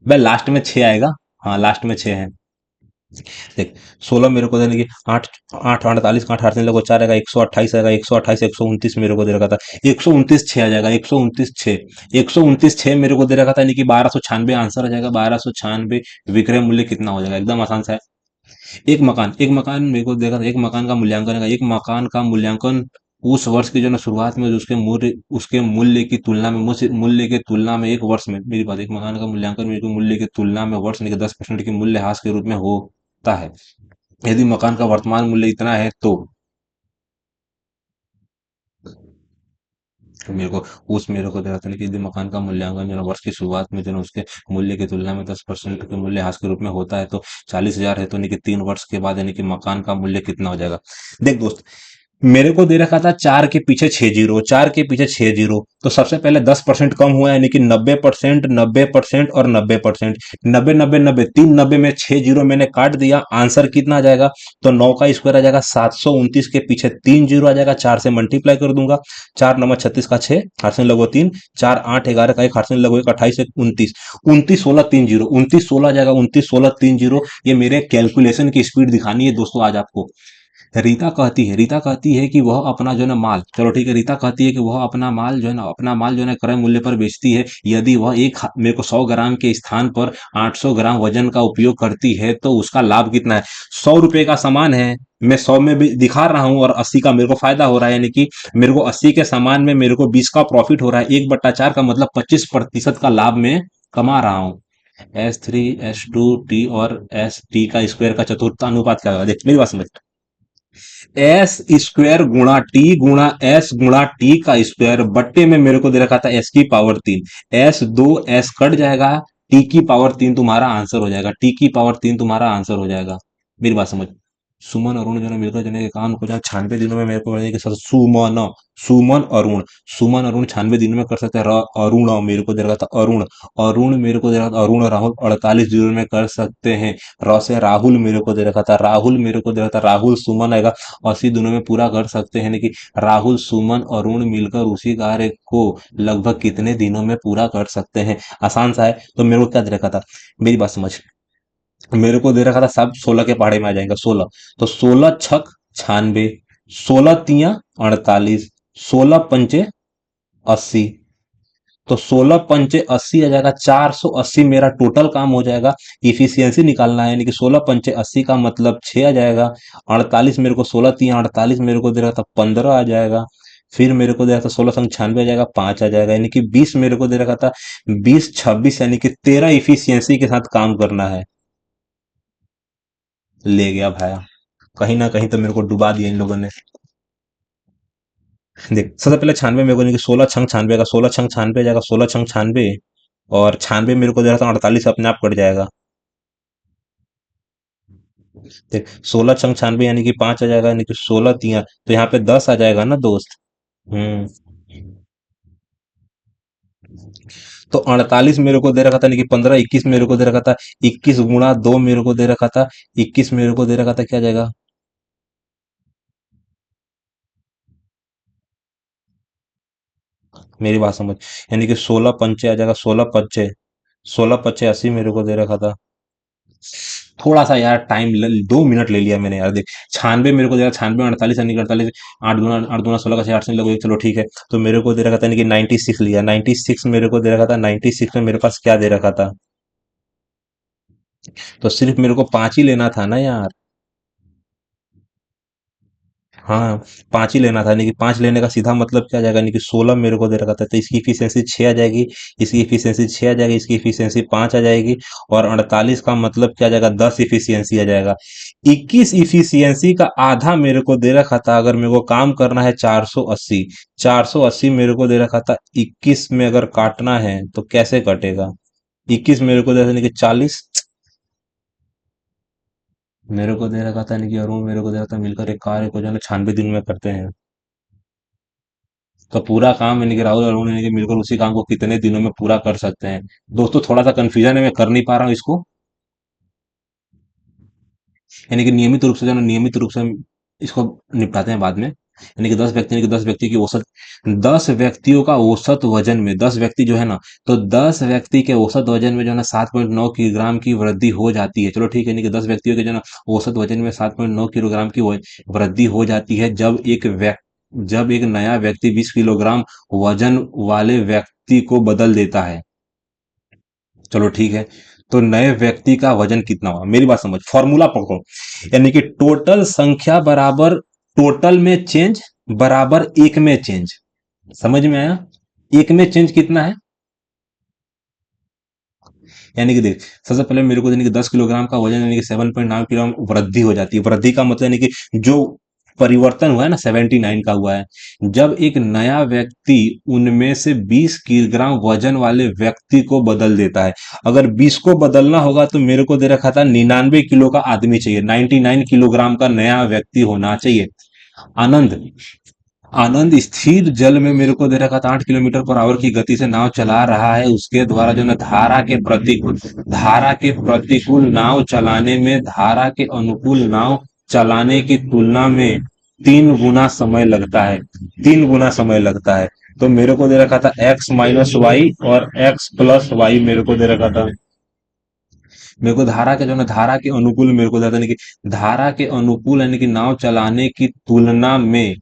भाई लास्ट में 6 आएगा। हाँ लास्ट में 6 है। देख 16 मेरे को देने की 8, 8 48 का 8 हार्सिन लगो 4 आएगा, 128 आएगा, 128 129 मेरे को दे रखा था, 129 6 आ जाएगा, 129 6, 129 6 मेरे को दे रखा था, यानी कि 1296 आंसर आ जाएगा, 1296 विक्रय मूल्य कितना हो जाएगा, एकदम आसान सा है। एक मकान मेरे को देखा था, एक मकान का मूल्यांकन है, एक मकान का मूल्यांकन उस वर्ष की जो ना शुरुआत में जो उसके मूल्य की तुलना में, मूल्य के तुलना में एक वर्ष में, मेरी बात, एक मकान का मूल्यांकन मेरे को मूल्य की तुलना में वर्ष में 10% की मूल्यह्रास के रूप में होता है। यदि मकान का वर्तमान मूल्य इतना है तो मेरे को देखा था कि यदि मकान का मूल्यांकन जो है वर्ष की शुरुआत में जो है उसके मूल्य की तुलना में 10% के मूल्य ह्रास के रूप में होता है, तो 40,000 है, तो यानी कि 3 वर्ष के बाद यानी कि मकान का मूल्य कितना हो जाएगा। देख दोस्त, मेरे को दे रखा था 4 के पीछे 6 जीरो, 4 के पीछे 6 जीरो, तो सबसे पहले 10% कम हुआ, यानी कि 90%, 90% और 90%, 90 90 90, 3 90 में 6 जीरो मैंने काट दिया, आंसर कितना आ जाएगा, तो 9 का स्क्वायर आ जाएगा 729 के पीछे 3 जीरो आ जाएगा, 4 से मल्टीप्लाई कर दूंगा, 4 9 36 का 6 हार्सिन लगो 3, 4 8 11 का 1 हार्सिन लगो 1, 28 1 29, 29 16 3 जीरो, 29 16 आ जाएगा, 29 16 3 जीरो। ये मेरे कैलकुलेशन की स्पीड दिखानी है दोस्तों आज आपको। रीता कहती है कि वह अपना जो है ना माल, चलो ठीक है, रीता कहती है कि वह अपना माल जो है ना क्रय मूल्य पर बेचती है। यदि वह मेरे को 100 ग्राम के स्थान पर 800 ग्राम वजन का उपयोग करती है, तो उसका लाभ कितना है। 100 रुपए का सामान है, मैं 100 में भी दिखा रहा हूं और 80 का मेरे को फायदा हो रहा है, यानी कि मेरे को 80 के सामान में मेरे को 20 का प्रॉफिट हो रहा है, 1/4 का मतलब 25% का लाभ में कमा रहा हूं। S3 S2 T और S T का स्क्वायर का चतुर्थ अनुपात क्या होगा, देख मेरी बात समझ। एस स्क्वायर गुणा टी गुणा एस गुणा टी का स्क्वायर बट्टे में मेरे को दे रखा था एस की पावर 3। एस दो एस कट जाएगा, टी की पावर 3 तुम्हारा आंसर हो जाएगा, टी की पावर 3 तुम्हारा आंसर हो जाएगा। मेरी बात समझ। सुमन अरुण जो है मिलकर जने के काम को 96 दिनों में मेरे को बताइए कि सर सुमन, सुमन अरुण, सुमन अरुण 96 दिनों में कर सकते हैं। अरुण मेरे को दे रखा था अरुण, अरुण मेरे को दे रखा था अरुण राहुल 48 दिनों में कर सकते हैं। र से राहुल मेरे को दे रखा था, राहुल मेरे को दे रखा था, राहुल सुमन आएगा 80 दिनों में पूरा कर सकते हैं। कि राहुल सुमन अरुण मिलकर उसी कार्य को लगभग कितने दिनों में पूरा कर सकते हैं। आसान सा है। तो मेरे को क्या दे रखा था, मेरी बात समझ। मेरे को दे रखा था सब 16 के पहाड़े में आ जाएगा 16। तो 16 छक 96, 16 तियां 48, 16 पंचे 80। तो 16 पंचे 80 आ जाएगा, 480 मेरा टोटल काम हो जाएगा। इफिशियंसी निकालना है, यानी कि 16 पंचे 80 का मतलब 6 आ जाएगा। 48 मेरे को 16 तियां 48 मेरे को दे रहा था 15 आ जाएगा। फिर मेरे को दे रहा था 16 संग 96 आ जाएगा 5 आ जाएगा, यानी कि 20 मेरे को दे रखा था। 20 26 यानी कि 13 इफिशियंसी के साथ काम करना है। ले गया भाया, कहीं ना कहीं तो मेरे को डुबा दिया इन लोगों ने। देख सबसे पहले 96 मेरे को नहीं कि 16 छंग 96 का 16 छंग 96 जाएगा, 16 छंग 96 और 96 मेरे को दे रहा था 48 अपने आप कट जाएगा। देख 16 छंग 96 यानी कि 5 आ जाएगा, यानी कि 16 तियां तो यहाँ पे 10 आ जाएगा ना दोस्त। हम्म। तो 48 मेरे को दे रखा था, यानी कि 15 21 मेरे को दे रखा था। 21 गुणा 2 मेरे को दे रखा था। 21 मेरे को दे रखा था, क्या आ जाएगा। मेरी बात समझ। यानी कि 16 पंचे आ जाएगा, 16 पंचे 16 पंचे 80 मेरे को दे रखा था। थोड़ा सा यार टाइम 2 मिनट ले लिया मैंने यार। देख 96 मेरे को दे रहा 96 48 यानी कि 48, 8 दूना 16 का 8 से लगभग, चलो ठीक है। तो मेरे को दे रखा था, यानी कि 96 लिया, 96 मेरे को दे रखा था। 96 में मेरे पास क्या दे रखा था, तो सिर्फ मेरे को 5 ही लेना था ना यार। हाँ, 5 ही लेना था, यानी कि 5 लेने का सीधा मतलब क्या आ जाएगा, यानी कि 16 मेरे को दे रखा था, तो इसकी इफिशियंसी 6 आ जाएगी। इसकी इफिशियंसी 6 आ जाएगी, इसकी इफिशियंसी 5 आ जाएगी। और 48 का मतलब क्या आ जाएगा, 10 इफिशियंसी आ जाएगा। 21 इफिशियंसी का आधा मेरे को दे रखा था, अगर मेरे को काम करना है 480। 480 मेरे को दे रखा था, 21 में अगर काटना है तो कैसे कटेगा। 21 मेरे को दे रखा था, यानी कि 40 मेरे को दे रखा था, यानी कि अरुण मेरे को दे रखा था, मिलकर एक कार्य को जो है ना 96 दिन में करते हैं। तो पूरा काम यानी कि राहुल और अरुण यानी कि मिलकर उसी काम को कितने दिनों में पूरा कर सकते हैं। दोस्तों थोड़ा सा कंफ्यूजन है, मैं कर नहीं पा रहा हूँ इसको। यानी कि नियमित रूप से जो है ना, नियमित रूप से हम इसको निपटाते हैं बाद में। यानी कि 10 व्यक्ति, यानी कि 10 व्यक्ति की औसत, 10 व्यक्तियों का औसत वजन में 10 व्यक्ति जो है ना, तो 10 व्यक्ति के औसत वजन में जो है ना 7.9 किलोग्राम की वृद्धि हो जाती है। चलो ठीक है, यानी कि 10 व्यक्तियों के जो है ना औसत वजन में 7.9 किलोग्राम की वृद्धि हो जाती है, जब एक नया व्यक्ति 20 किलोग्राम वजन वाले व्यक्ति को बदल देता है। चलो ठीक है। तो नए व्यक्ति का वजन कितना हुआ, मेरी बात समझ, फॉर्मूला पकड़ो। यानी कि टोटल संख्या बराबर टोटल में चेंज बराबर एक में चेंज। समझ में आया। एक में चेंज कितना है, यानी कि देख सबसे पहले मेरे को यानी कि 10 किलोग्राम का वजन यानी कि 7.9 किलोग्राम वृद्धि हो जाती है। वृद्धि का मतलब यानी कि जो परिवर्तन हुआ है ना 79 का हुआ है। जब एक नया व्यक्ति उनमें से 20 किलोग्राम वजन वाले व्यक्ति को बदल देता है। अगर 20 को बदलना होगा तो मेरे को दे रखा था 99 किलो का आदमी चाहिए, 99 किलोग्राम का नया व्यक्ति होना चाहिए। आनंद, आनंद स्थिर जल में मेरे को दे रखा था 8 किलोमीटर पर आवर की गति से नाव चला रहा है। उसके द्वारा जो ना धारा के प्रतिकूल नाव चलाने में धारा के अनुकूल नाव चलाने की तुलना में 3 गुना समय लगता है। 3 गुना समय लगता है। तो मेरे को दे रखा था x - y और x+y मेरे को दे रखा था। मेरे को धारा के जो ना धारा के अनुकूल मेरे को दे रखा था, यानी कि धारा के अनुकूल यानी कि नाव चलाने की तुलना में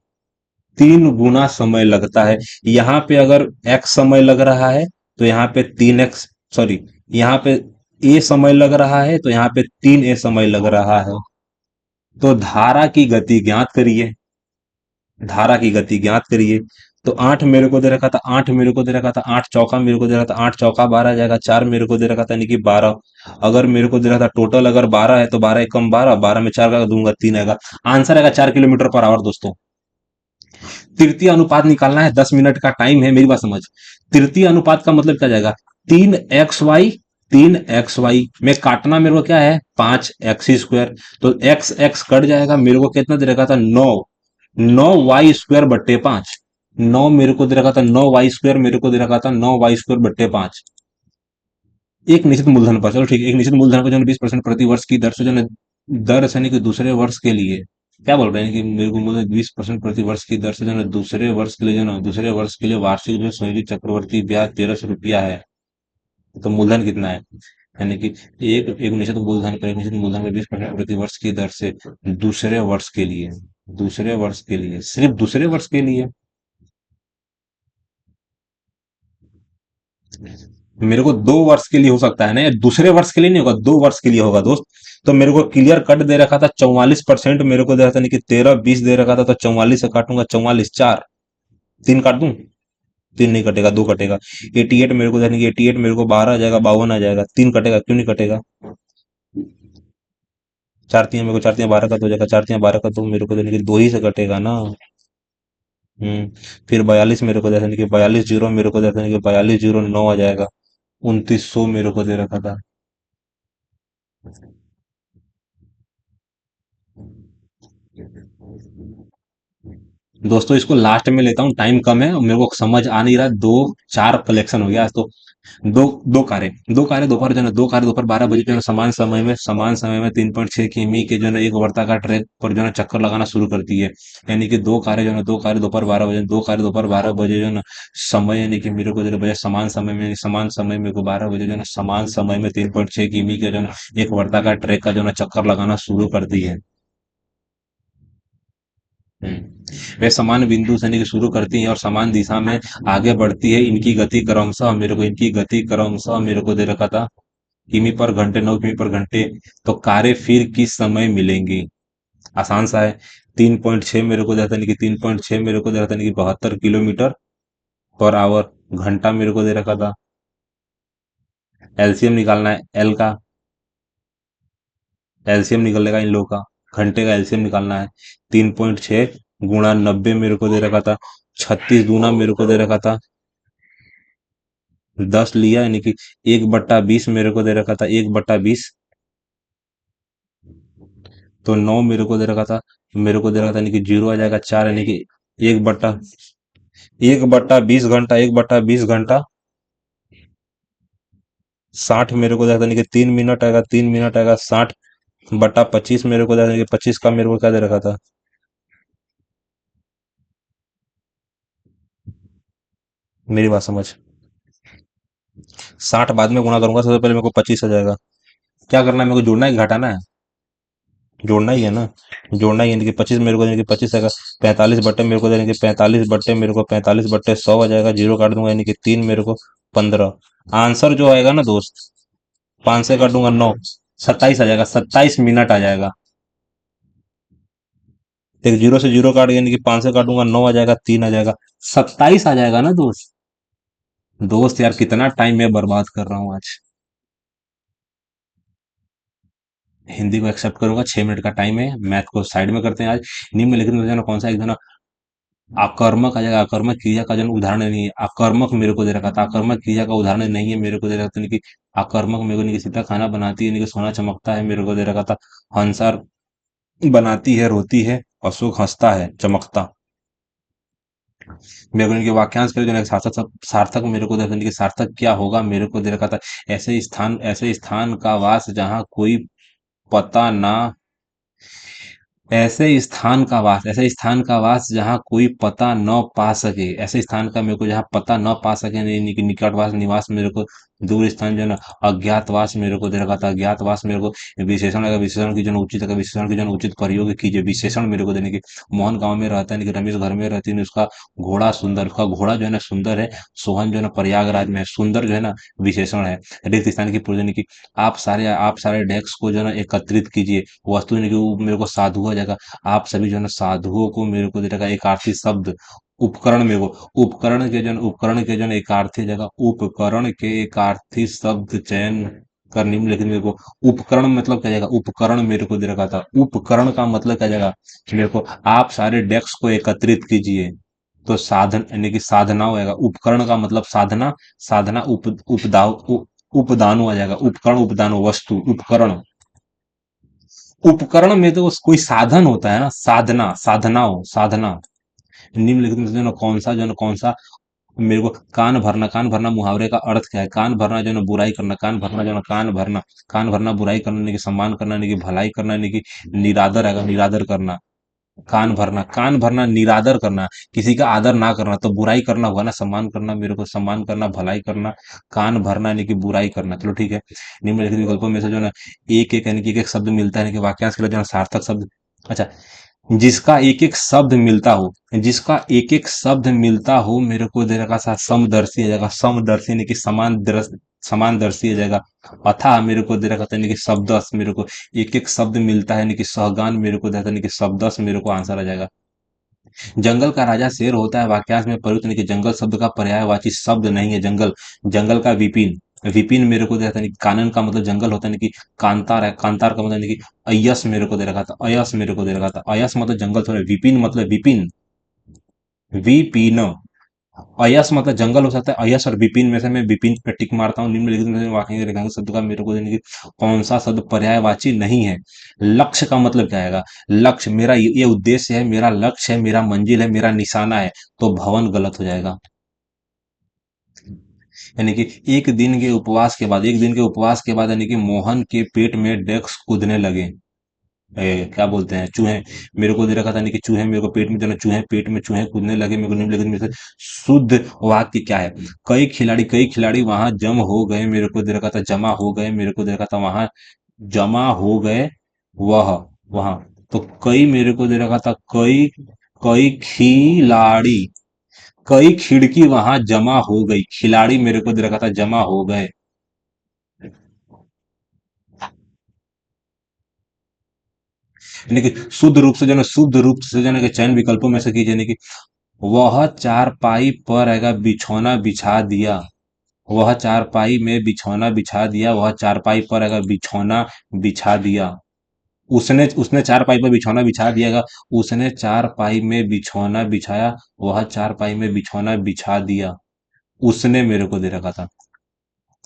3 गुना समय लगता है। यहाँ पे अगर x समय लग रहा है तो यहाँ पे 3x, सॉरी, यहाँ पे a समय लग रहा है तो यहाँ पे 3a समय लग रहा है। तो धारा की गति ज्ञात करिए, धारा की गति ज्ञात करिए। तो 8 मेरे को दे रखा था, 8 मेरे को दे रखा था, 8 चौका मेरे को दे रखा था, 8 चौका 12 आ जाएगा, 4 मेरे को दे रखा था, यानी कि 12। अगर मेरे को दे रहा था टोटल, अगर 12 है तो 12 एकम 12, 12 में 4 का दूंगा 3 आएगा। आंसर आएगा 4 किलोमीटर पर आवर दोस्तों। तृतीय अनुपात निकालना है, 10 मिनट का टाइम है, मेरी बात समझ। तृतीय अनुपात का मतलब क्या जाएगा, 3xy, 3xy में काटना मेरे को क्या है, 5x स्क्वायर। तो एक्स एक्स कट जाएगा, मेरे को कितना दे रखा था, 9। 9y स्क्वायर बट्टे 5। 9 मेरे को दे रखा था, 9y स्क्वायर मेरे को दे रखा था, 9y स्क्वायर बट्टे 5। एक निश्चित मूलधन पर, चलो ठीक है, एक निश्चित मूलधन पर जो 20% प्रति वर्ष की दर से जो है, दर से यानी कि दूसरे वर्ष के लिए क्या बोल रहे हैं कि मेरे को मूलधन 20% प्रति वर्ष की दर से जो है दूसरे वर्ष के लिए, जो है ना दूसरे वर्ष के लिए वार्षिक जो संयोजित चक्रवर्ती ब्याज 1300 रुपया है। तो मूलधन कितना है, यानी कि एक एक निश्चित मूलधन पर, एक निश्चित मूलधन में 20% प्रति वर्ष की दर से दूसरे वर्ष के लिए, दूसरे वर्ष के लिए, सिर्फ दूसरे वर्ष के लिए। मेरे को 2 वर्ष के लिए हो सकता है ना, या दूसरे वर्ष के लिए नहीं होगा, 2 वर्ष के लिए होगा दोस्त। तो मेरे को क्लियर कट दे रखा था 44%, मेरे को दे रखा था नहीं कि 13 20 दे रखा था, तो 44 से काटूंगा, 44 4, 3 काट दूं, 3 नहीं कटेगा, 2 कटेगा। 88 मेरे को, यानी कि 88 मेरे को 12 आ जाएगा, 52 आ जाएगा, 3 कटेगा, क्यों नहीं कटेगा। 4 3 मेरे को, 4 3 12 का 2 हो जाएगा, 4 3 12 का 2 मेरे को, यानी कि 2 ही से कटेगा ना। फिर 42 मेरे को, यानी कि 42 जीरो मेरे को, यानी कि 42 जीरो 9 आ जाएगा। 2900 मेरे को दे रखा था। दोस्तों इसको लास्ट में लेता हूँ, टाइम कम है और मेरे को समझ आ नहीं रहा, 2 4 कलेक्शन हो गया आज तो। दो दो कारें दोपहर जो है ना, 2 कारें दोपहर 12 बजे जो है ना, समान समय में 3.6 किमी के जो है ना एक वर्ताकार ट्रैक पर जो है ना चक्कर लगाना शुरू करती है। यानी कि 2 कारें जो है ना, 2 कारें दोपहर 12 बजे, 2 कारें दोपहर 12 बजे जो है ना समय, यानी कि मेरे को जो है बजाय समान समय में को 12 बजे जो है ना समान समय में 3.6 किमी के जो है ना एक वर्ताकार ट्रैक का जो है ना चक्कर लगाना शुरू करती है। वे समान बिंदु से यानी कि शुरू करती हैं और समान दिशा में आगे बढ़ती है। इनकी गति क्रमशः मेरे को, इनकी गति क्रमशः मेरे को दे रखा था किमी पर घंटे, 9 किमी पर घंटे। तो कारें फिर किस समय मिलेंगी, आसान सा है। 3.6 मेरे को देता नहीं कि 3.6 मेरे को दे रहा था, नहीं कि 72 किलोमीटर पर आवर। घंटा मेरे को दे रखा था, एलसीएम निकालना है एल का, एलसीएम निकलेगा इन लोगों का, घंटे का एलसीएम निकालना है। 3.6 गुणा 90 मेरे को दे रखा था, 36 दूना मेरे को दे रखा था, 10 लिया, यानी कि 1/20 मेरे को दे रखा था, 1/20। तो 9 मेरे को दे रखा था, मेरे को दे रखा था, यानी कि जीरो आ जाएगा 4, यानी कि 1/20 घंटा, 1/20 घंटा 60 मेरे को दे रखा था, यानी कि 3 मिनट आएगा, 3 मिनट आएगा, 60/25 मेरे को दे रखा था, यानी कि 25 का मेरे को क्या दे रखा था, मेरी बात समझ। 60 बाद में गुणा करूंगा, सबसे पहले मेरे को 25 आ जाएगा। क्या करना है मेरे को, जोड़ना है कि घटाना है, जोड़ना ही है ना, जोड़ना ही है, यानी कि 25 मेरे को, यानी कि 25 आएगा। 45 बट्टे मेरे को, यानी कि 45 बट्टे मेरे को, 45/100 आ जाएगा, जीरो काट दूंगा, यानी कि 3 मेरे को, 15। आंसर जो आएगा ना दोस्त, 5 से काटूंगा 9, 27 आ जाएगा, 27 मिनट आ जाएगा। एक जीरो से जीरो काट, यानी कि 5 से काटूंगा 9 आ जाएगा, 3 आ जाएगा, 27 आ जाएगा ना दोस्त। दोस्त यार कितना टाइम मैं बर्बाद कर रहा हूँ आज। हिंदी को एक्सेप्ट करूंगा, 6 मिनट का टाइम है, मैथ को साइड में करते हैं आज। निम्नलिखित में से ना कौन सा एक जो है ना आकर्मक आ जाएगा, आकर्मक क्रिया का जो उदाहरण नहीं है, आकर्मक मेरे को दे रखा था, आकर्मक क्रिया का उदाहरण नहीं है, मेरे को दे रखा था, नहीं कि आकर्मक मेरे को, नहीं कि सीता खाना बनाती है, नहीं कि सोना चमकता है, मेरे को दे रखा था हंसा बनाती है, रोती है, अशोक हंसता है, चमकता। मेरे को इनके वाक्यांश पे जो है सार्थक, सार्थक मेरे को दे रखा था, कि सार्थक क्या होगा, मेरे को दे रखा था ऐसे स्थान का वास जहाँ कोई पता ना, ऐसे स्थान का वास जहाँ कोई पता न पा सके, ऐसे स्थान का मेरे को जहाँ पता न पा सके, निकटवास निवास मेरे को, दूर स्थान जो है ना अज्ञातवास मेरे को दे रखा था, अज्ञातवास मेरे को। विशेषण अगर विशेषण की जो है उचित, अगर विशेषण की जो है उचित प्रयोग कीजिए, विशेषण मेरे को देने की। मोहन गांव में रहता है, रमेश घर में रहती है, उसका घोड़ा सुंदर, उसका घोड़ा जो है ना सुंदर है। सोहन जो है ना प्रयागराज में है, सुंदर जो है ना विशेषण है। रिक्त स्थान की पूजन की। आप सारे डेस्क को जो है ना एकत्रित कीजिए, वस्तु यानी कि वो मेरे को साधु हो जाएगा। आप सभी जो है ना साधुओं को मेरे को दे रखा एक आरती शब्द उपकरण में वो उपकरण के जन एकार्थी जगह उपकरण के एकार्थी शब्द चयन कर निम्नलिखित मेरे को उपकरण मतलब क्या जाएगा उपकरण मेरे को दे रखा था उपकरण का मतलब क्या जाएगा मेरे को आप सारे डेस्क को एकत्रित कीजिए तो साधन यानी कि साधना होगा उपकरण का मतलब साधना साधना उपदान आ जाएगा उपकरण उपदान वस्तु उपकरण उपकरण में तो कोई साधन होता है ना साधना साधना निम्नलिखित में से जो ना कौन सा मेरे को कान भरना मुहावरे का अर्थ क्या है कान भरना जो है ना बुराई करना कान भरना जो है ना कान भरना बुराई करना नहीं कि सम्मान करना नहीं कि भलाई करना नहीं कि निरादर है निरादर करना कान भरना निरादर करना किसी का आदर ना करना तो बुराई करना हुआ ना सम्मान करना मेरे को सम्मान करना भलाई करना कान भरना नहीं कि बुराई करना चलो ठीक है निम्नलिखित विकल्पों में से जो है ना एक एक यानी कि एक शब्द मिलता है यानी कि वाक्यांश के लिए जो है ना सार्थक शब्द अच्छा जिसका एक एक शब्द मिलता हो जिसका एक एक शब्द मिलता हो मेरे को दे रखा सा समदर्शी आ जाएगा समदर्शी यानी कि समानदर्शी आ जाएगा अथा मेरे को दे रखा था यानी कि शब्दस मेरे को एक एक शब्द मिलता है यानी कि सहगान मेरे को देता है यानी कि शब्दस मेरे को आंसर आ जाएगा जंगल का राजा शेर होता है वाक्यांश में प्रयुक्त यानी कि जंगल शब्द का पर्यायवाची शब्द नहीं है जंगल जंगल का विपिन विपिन मेरे को दे रखा था यानी कि कानन का मतलब जंगल होता है यानी कि कांतार है कांतार का मतलब यानी कि अयस मेरे को दे रखा था अयस मेरे को दे रखा था अयस मतलब जंगल थोड़ा विपिन मतलब विपिन विपिन अयस मतलब जंगल हो सकता है अयस और विपिन में से मैं विपिन पे टिक मारता हूँ निम्नलिखित में से वाक्य रेखांकित शब्द का मेरे को यानी कि कौन सा शब्द पर्यायवाची नहीं है लक्ष्य का मतलब क्या आएगा लक्ष्य मेरा ये उद्देश्य है मेरा लक्ष्य है मेरा मंजिल है मेरा निशाना है तो भवन गलत हो जाएगा यानी कि एक दिन के उपवास के बाद यानी कि मोहन के पेट में डेस्क कूदने लगे क्या बोलते हैं चूहे मेरे को दे रखा था यानी कि चूहे मेरे को पेट में देना चूहे पेट में चूहे कूदने लगे मेरे को निम्नलिखित में से शुद्ध वाक्य क्या है कई खिलाड़ी वहां जम हो गए मेरे को दे रखा था जमा हो गए मेरे को दे रखा था वहां जमा हो गए वह वहां तो कई मेरे को दे रखा था कई कई खिलाड़ी कई खिड़की वहां जमा हो गई खिलाड़ी मेरे को दे रखा था जमा हो गए यानी कि शुद्ध रूप से जो है कि चयन विकल्पों में से कीजिए यानी कि वह चारपाई पर आएगा बिछौना बिछा दिया वह चारपाई में बिछौना बिछा दिया वह चारपाई पर आएगा बिछौना बिछा दिया उसने उसने चारपाई पर बिछौना बिछा दियागा उसने चारपाई में बिछौना बिछाया वह चारपाई में बिछौना बिछा दिया उसने मेरे को दे रखा था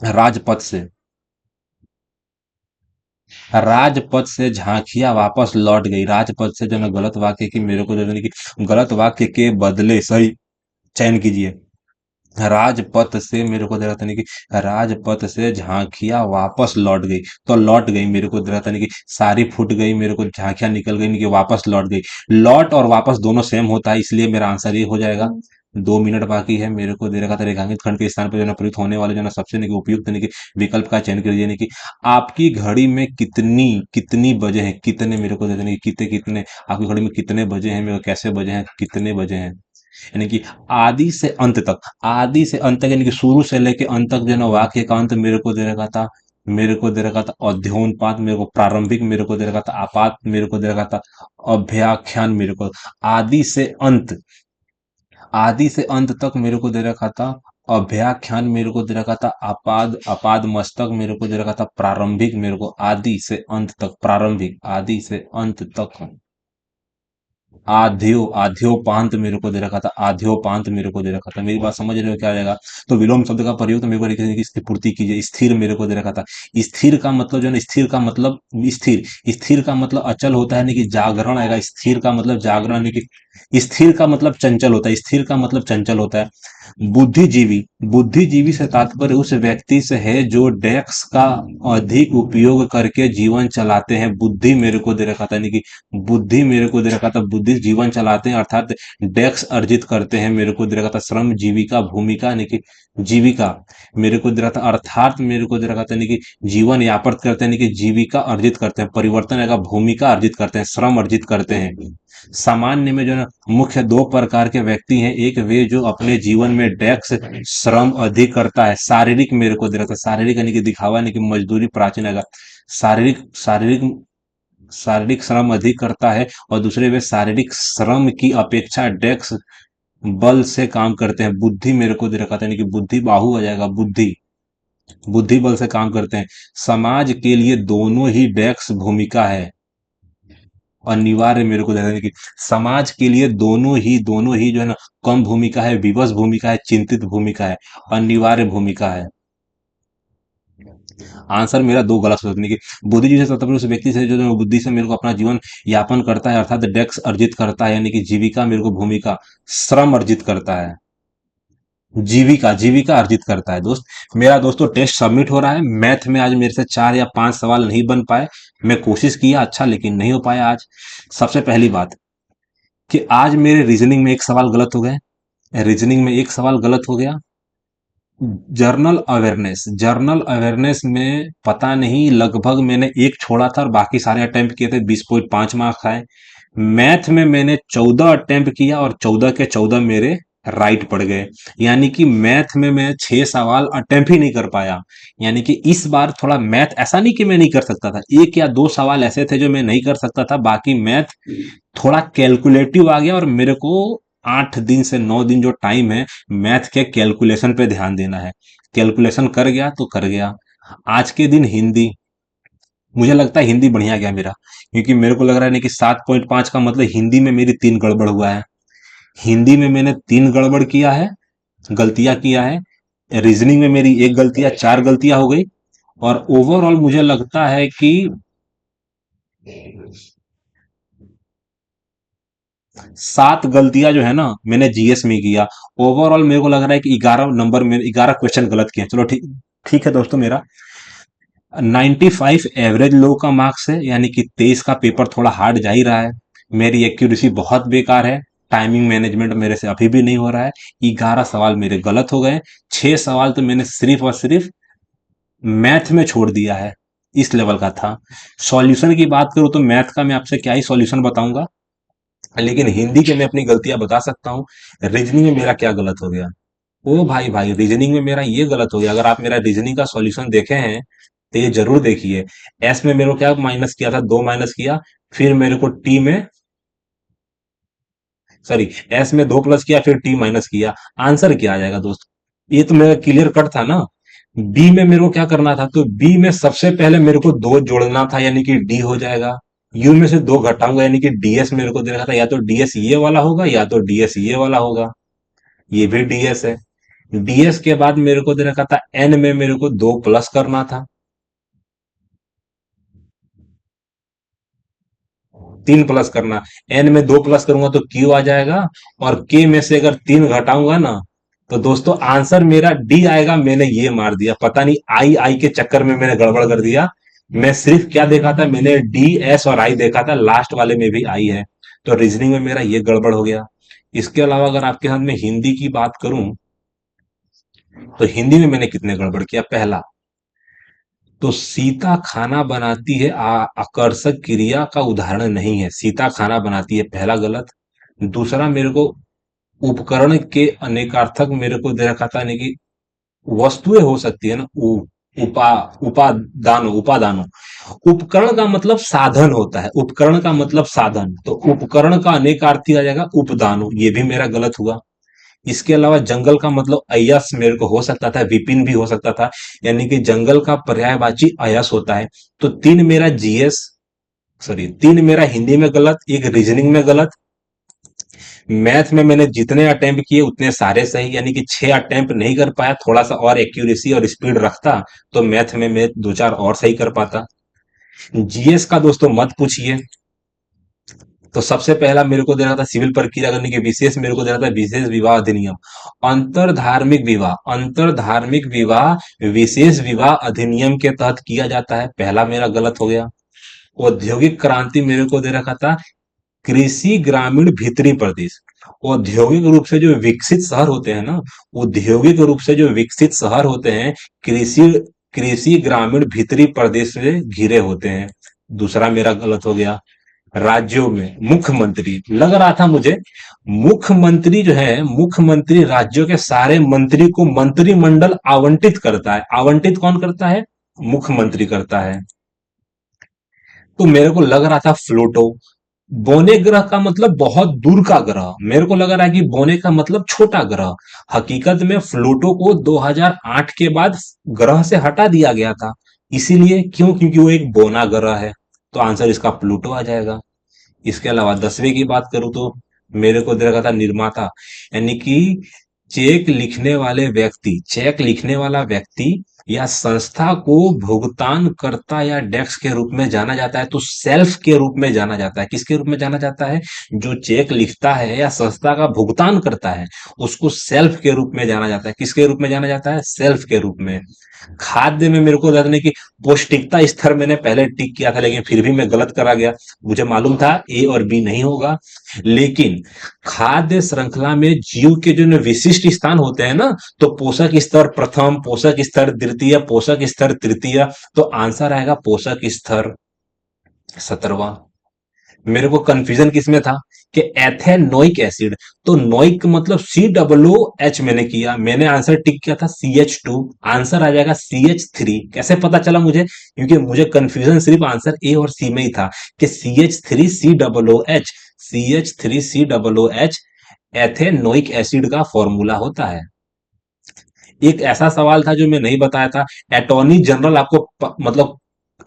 राजपथ से राजपथ से झांकियां वापस लौट गई राजपथ से जो है ना गलत वाक्य की मेरे को जो है कि गलत वाक्य के बदले सही चयन कीजिए राजपथ से मेरे को दे रहा था नहीं कि राजपथ से झांकियां वापस लौट गई तो लौट गई मेरे को दे रहा था नहीं कि सारी फूट गई मेरे को झांकियां निकल गई नहीं कि वापस लौट गई लौट और वापस दोनों सेम होता है इसलिए मेरा आंसर ये हो जाएगा 2 मिनट बाकी है मेरे को दे रखा था रेखांकित खंड के स्थान पर जो है ना प्रयुक्त होने वाले जो है ना सबसे नहीं कि उपयुक्त नहीं कि विकल्प का चयन कीजिए नहीं कि आपकी घड़ी में कितनी कितनी बजे हैं कितने मेरे को देते नहीं कितने कितने आपकी घड़ी में कितने बजे हैं मेरे को कैसे बजे हैं कितने बजे हैं यानी कि आदि से अंत तक यानी कि शुरू से लेके अंत तक जो है ना वाक्य का अंत मेरे को दे रखा था अध्योनपात मेरे को प्रारंभिक मेरे को दे रखा था आपात मेरे को दे रखा था अभ्याख्यान मेरे को आदि से अंत आदि से अंत तक मेरे को दे रखा था अभ्याख्यान मेरे को दे रखा था अपाद अपाद मस्तक मेरे को दे रखा था प्रारंभिक मेरे को आदि से अंत तक प्रारंभिक आदि से अंत तक आध्योपांत मेरे को दे रखा था आध्योपांत मेरे को दे रखा था मेरी बात समझ रहे हो क्या आ जाएगा तो विलोम शब्द का प्रयोग तो मेरे को लिखने की इसकी पूर्ति कीजिए स्थिर मेरे को दे रखा था स्थिर का मतलब जो है ना स्थिर स्थिर का मतलब अचल होता है नहीं कि जागरण आएगा स्थिर का मतलब जागरण नहीं कि स्थिर का मतलब चंचल होता है स्थिर का मतलब चंचल होता है बुद्धिजीवी बुद्धिजीवी से तात्पर्य उस व्यक्ति से है जो डेस्क का अधिक उपयोग करके जीवन चलाते हैं बुद्धि मेरे को दे रखा था यानी कि बुद्धि मेरे को दे रखा था बुद्धि जीवन चलाते हैं अर्थात डेस्क अर्जित करते हैं मेरे को दे रखा था श्रम जीविका भूमिका यानी कि जीविका मेरे को दे रखा था अर्थात मेरे को दे रखा था यानी कि जीवन यापन करते हैं यानी कि जीविका अर्जित करते हैं परिवर्तन आएगा भूमिका अर्जित करते हैं श्रम अर्जित करते हैं सामान्य में जो है ना मुख्य 2 प्रकार के व्यक्ति हैं एक वे जो अपने जीवन में डेस्क श्रम अधिक करता है शारीरिक मेरे को दे रखा था शारीरिक यानी कि दिखावा यानी कि मजदूरी प्राचीन आएगा शारीरिक शारीरिक शारीरिक श्रम अधिक करता है और दूसरे वे शारीरिक श्रम की अपेक्षा डेस्क बल से काम करते हैं, बुद्धि मेरे को दे रखा था, यानी कि बुद्धि बाहु आ जाएगा, बुद्धि, बुद्धि बल से काम करते हैं। समाज के लिए दोनों ही डेस्क भूमिका है, अनिवार्य मेरे को दे रहा है कि समाज के लिए दोनों ही जो है ना, कम भूमिका है, विवश भूमिका है, चिंतित भूमिका है, अनिवार्य भूमिका है। आंसर मेरा दो गलत सोचने की, बुद्धि जिसे तत्व उस व्यक्ति से जो बुद्धि से मेरे को अपना जीवन यापन करता है, अर्थात डेक्स अर्जित करता है, यानी कि जीविका मेरे को भूमिका, श्रम अर्जित करता है, जीविका जीविका अर्जित करता है दोस्त। मेरा दोस्तों टेस्ट सबमिट हो रहा है, मैथ में आज मेरे से 4 या 5 सवाल नहीं बन पाए। मैं कोशिश किया अच्छा, लेकिन नहीं हो पाया आज। सबसे पहली बात कि आज मेरे रीजनिंग में एक सवाल गलत हो गए, रीजनिंग में एक सवाल गलत हो गया। जर्नल अवेयरनेस में पता नहीं, लगभग मैंने एक छोड़ा था और बाकी सारे अटेम्प्ट किए थे, 20.5 मार्क्स आए। मैथ में मैंने 14 अटेम्प्ट किया और 14 के 14 मेरे राइट पड़ गए, यानी कि मैथ में मैं 6 सवाल अटेम्प्ट ही नहीं कर पाया। यानी कि इस बार थोड़ा मैथ, ऐसा नहीं कि मैं नहीं कर सकता था, 1 या 2 सवाल ऐसे थे जो मैं नहीं कर सकता था, बाकी मैथ थोड़ा कैलकुलेटिव आ गया और मेरे को 8 दिन से 9 दिन जो टाइम है, मैथ के कैलकुलेशन पे ध्यान देना है। कैलकुलेशन कर गया तो कर गया। आज के दिन हिंदी, मुझे लगता है हिंदी बढ़िया गया मेरा, क्योंकि मेरे को लग रहा है नहीं कि 7.5 का मतलब हिंदी में मेरी 3 गड़बड़ हुआ है। हिंदी में मैंने 3 गड़बड़ किया है, गलतियां किया है। रीजनिंग में मेरी एक गलतियां, 4 गलतियां हो गई। और ओवरऑल मुझे लगता है कि 7 गलतियां जो है ना, मैंने जीएस में किया। ओवरऑल मेरे को लग रहा है कि 11 नंबर में 11 क्वेश्चन गलत किए। चलो ठीक, ठीक है दोस्तों, मेरा 95 एवरेज लो का मार्क्स है, यानी कि 23 का पेपर थोड़ा हार्ड जा ही रहा है। मेरी एक्यूरेसी बहुत बेकार है, टाइमिंग मैनेजमेंट मेरे से अभी भी नहीं हो रहा है। 11 सवाल मेरे गलत हो गए, 6 सवाल तो मैंने सिर्फ और सिर्फ मैथ में छोड़ दिया है, इस लेवल का था। सॉल्यूशन की बात करूं तो मैथ का मैं आपसे क्या ही सॉल्यूशन बताऊंगा, लेकिन हिंदी के मैं अपनी गलतियां बता सकता हूँ। रीजनिंग में मेरा क्या गलत हो गया, ओ भाई भाई, रीजनिंग में मेरा ये गलत हो गया। अगर आप मेरा रीजनिंग का सॉल्यूशन देखे हैं तो ये जरूर देखिए। एस में मेरे को क्या माइनस किया था, 2 माइनस किया। फिर मेरे को टी में, सॉरी, एस में 2 प्लस किया, फिर टी माइनस किया। आंसर क्या आ जाएगा दोस्त, ये तो मेरा क्लियर कट था ना। बी में मेरे को क्या करना था, तो बी में सबसे पहले मेरे को 2 जोड़ना था, यानी कि डी हो जाएगा। यू में से 2 घटाऊंगा, यानी कि डीएस मेरे को दे रखा था, या तो डीएस ये वाला होगा या तो डीएस ये वाला होगा। ये भी डीएस है। डीएस के बाद मेरे को दे रखा था एन में मेरे को 2 प्लस करना था, 3 प्लस करना। एन में 2 प्लस करूंगा तो क्यू आ जाएगा, और के में से अगर 3 घटाऊंगा ना, तो दोस्तों आंसर मेरा डी आएगा। मैंने ये मार दिया, पता नहीं आई आई के चक्कर में मैंने गड़बड़ कर दिया। मैं सिर्फ क्या देखा था, मैंने डी एस और आई देखा था, लास्ट वाले में भी आई है। तो रीजनिंग में मेरा ये गड़बड़ हो गया। इसके अलावा अगर आपके साथ में हिंदी की बात करूं, तो हिंदी में मैंने कितने गड़बड़ किया। पहला, तो सीता खाना बनाती है आकर्षक क्रिया का उदाहरण नहीं है, सीता खाना बनाती है, पहला गलत। दूसरा, मेरे को उपकरण के अनेकार्थक मेरे को दे रखा था, यानी कि वस्तुएं हो सकती है ना, उपा उपादानो। उपकरण का मतलब साधन होता है, उपकरण का मतलब साधन, तो उपकरण का अनेकार्थी आ जाएगा उपदानो, ये भी मेरा गलत हुआ। इसके अलावा जंगल का मतलब अयस मेरे को हो सकता था, विपिन भी हो सकता था, यानी कि जंगल का पर्यायवाची अयस होता है। तो 3 मेरा हिंदी में गलत, एक रीजनिंग में गलत। मैथ में मैंने जितने अटेम्प्ट किए उतने सारे सही, यानी कि 6 अटेम्प्ट नहीं कर पाया। थोड़ा सा और एक्यूरेसी और स्पीड रखता तो मैथ में मैं 2 4 और सही कर पाता। जीएस का दोस्तों मत पूछिए। तो सबसे पहला मेरे को दे रहा था सिविल प्रक्रिया करने के विशेष, मेरे को दे रहा था विशेष विवाह अधिनियम। अंतर धार्मिक विवाह विशेष विवाह अधिनियम के तहत किया जाता है, पहला मेरा गलत हो गया। औद्योगिक क्रांति मेरे को दे रखा था कृषि ग्रामीण भीतरी प्रदेश। औद्योगिक रूप से जो विकसित शहर होते हैं ना, औद्योगिक रूप से जो विकसित शहर होते हैं, कृषि कृषि ग्रामीण भीतरी प्रदेश से घिरे होते हैं, दूसरा मेरा गलत हो गया। राज्यों में मुख्यमंत्री लग रहा था मुझे, मुख्यमंत्री जो है, मुख्यमंत्री राज्यों के सारे मंत्री को मंत्रिमंडल आवंटित करता है। आवंटित कौन करता है, मुख्यमंत्री करता है। तो मेरे को लग रहा था फ्लूटो, बोने ग्रह का मतलब बहुत दूर का ग्रह, मेरे को लग रहा है कि बोने का मतलब छोटा ग्रह। हकीकत में प्लूटो को 2008 के बाद ग्रह से हटा दिया गया था। इसीलिए क्यों? क्योंकि वो एक बोना ग्रह है। तो आंसर इसका प्लूटो आ जाएगा। इसके अलावा 10वें की बात करूं तो मेरे को दे रखा था निर्माता, यानी कि चेक लिखने वाला व्यक्ति या संस्था को भुगतान कर्ता या डेस्क के रूप में जाना जाता है। तो सेल्फ के रूप में जाना जाता है। किसके रूप में जाना जाता है? जो चेक लिखता है या संस्था का भुगतान करता है, उसको सेल्फ के रूप में जाना जाता है। किसके रूप में जाना जाता है? सेल्फ के रूप में। खाद्य में मेरे को याद नहीं कि पौष्टिकता स्तर मैंने पहले टिक किया था, लेकिन फिर भी मैं गलत करा गया। मुझे मालूम था ए और बी नहीं होगा, लेकिन खाद्य श्रृंखला में जीव के जो विशिष्ट स्थान होते हैं ना, तो पोषक स्तर प्रथम, पोषक स्तर द्वितीय, पोषक स्तर तृतीय। तो आंसर आएगा पोषक स्तर 17वां। मेरे को कंफ्यूजन किसमें था कि एथेनोइक एसिड, तो नोइक मतलब COOH मैंने किया, मैंने आंसर टिक किया था CH2। आंसर आ जाएगा CH3। कैसे पता चला मुझे? क्योंकि मुझे कंफ्यूजन सिर्फ आंसर ए और सी में ही था कि CH3COOH एथेनोइक एसिड का फॉर्मूला होता है। एक ऐसा सवाल था जो मैं नहीं बताया था। अटॉर्नी जनरल आपको मतलब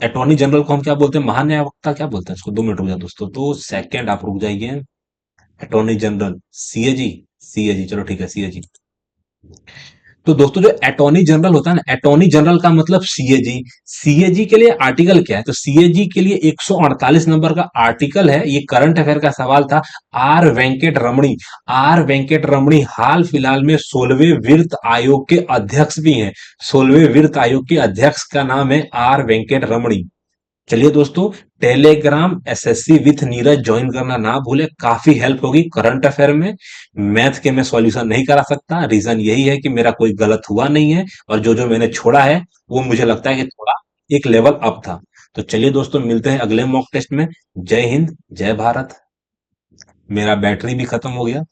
अटॉर्नी जनरल को हम क्या बोलते हैं? महान्यायवक्ता क्या बोलते हैं इसको? 2 मिनट रुक जाओ दोस्तों, 2 सेकेंड आप रुक जाइए। अटॉर्नी जनरल सीएजी, सीएजी, चलो ठीक है सीएजी। तो दोस्तों जो अटॉर्नी जनरल होता है ना, अटॉर्नी जनरल का मतलब सीएजी। सीएजी के लिए आर्टिकल क्या है? तो सीएजी के लिए 148 नंबर का आर्टिकल है। ये करंट अफेयर का सवाल था। Are Venkat Ramani, are Venkat रमणी हाल फिलहाल में 16वें वित्त आयोग के अध्यक्ष भी हैं। 16वें वित्त आयोग के अध्यक्ष का नाम है आर वेंकट रमणी। चलिए दोस्तों, Telegram SSC with Neeraj join करना ना भूले, काफी हेल्प होगी करंट अफेयर में। मैथ के मैं सॉल्यूशन नहीं करा सकता, रीजन यही है कि मेरा कोई गलत हुआ नहीं है, और जो जो मैंने छोड़ा है वो मुझे लगता है कि थोड़ा एक लेवल अप था। तो चलिए दोस्तों, मिलते हैं अगले मॉक टेस्ट में। जय हिंद, जय भारत। मेरा बैटरी भी खत्म हो गया।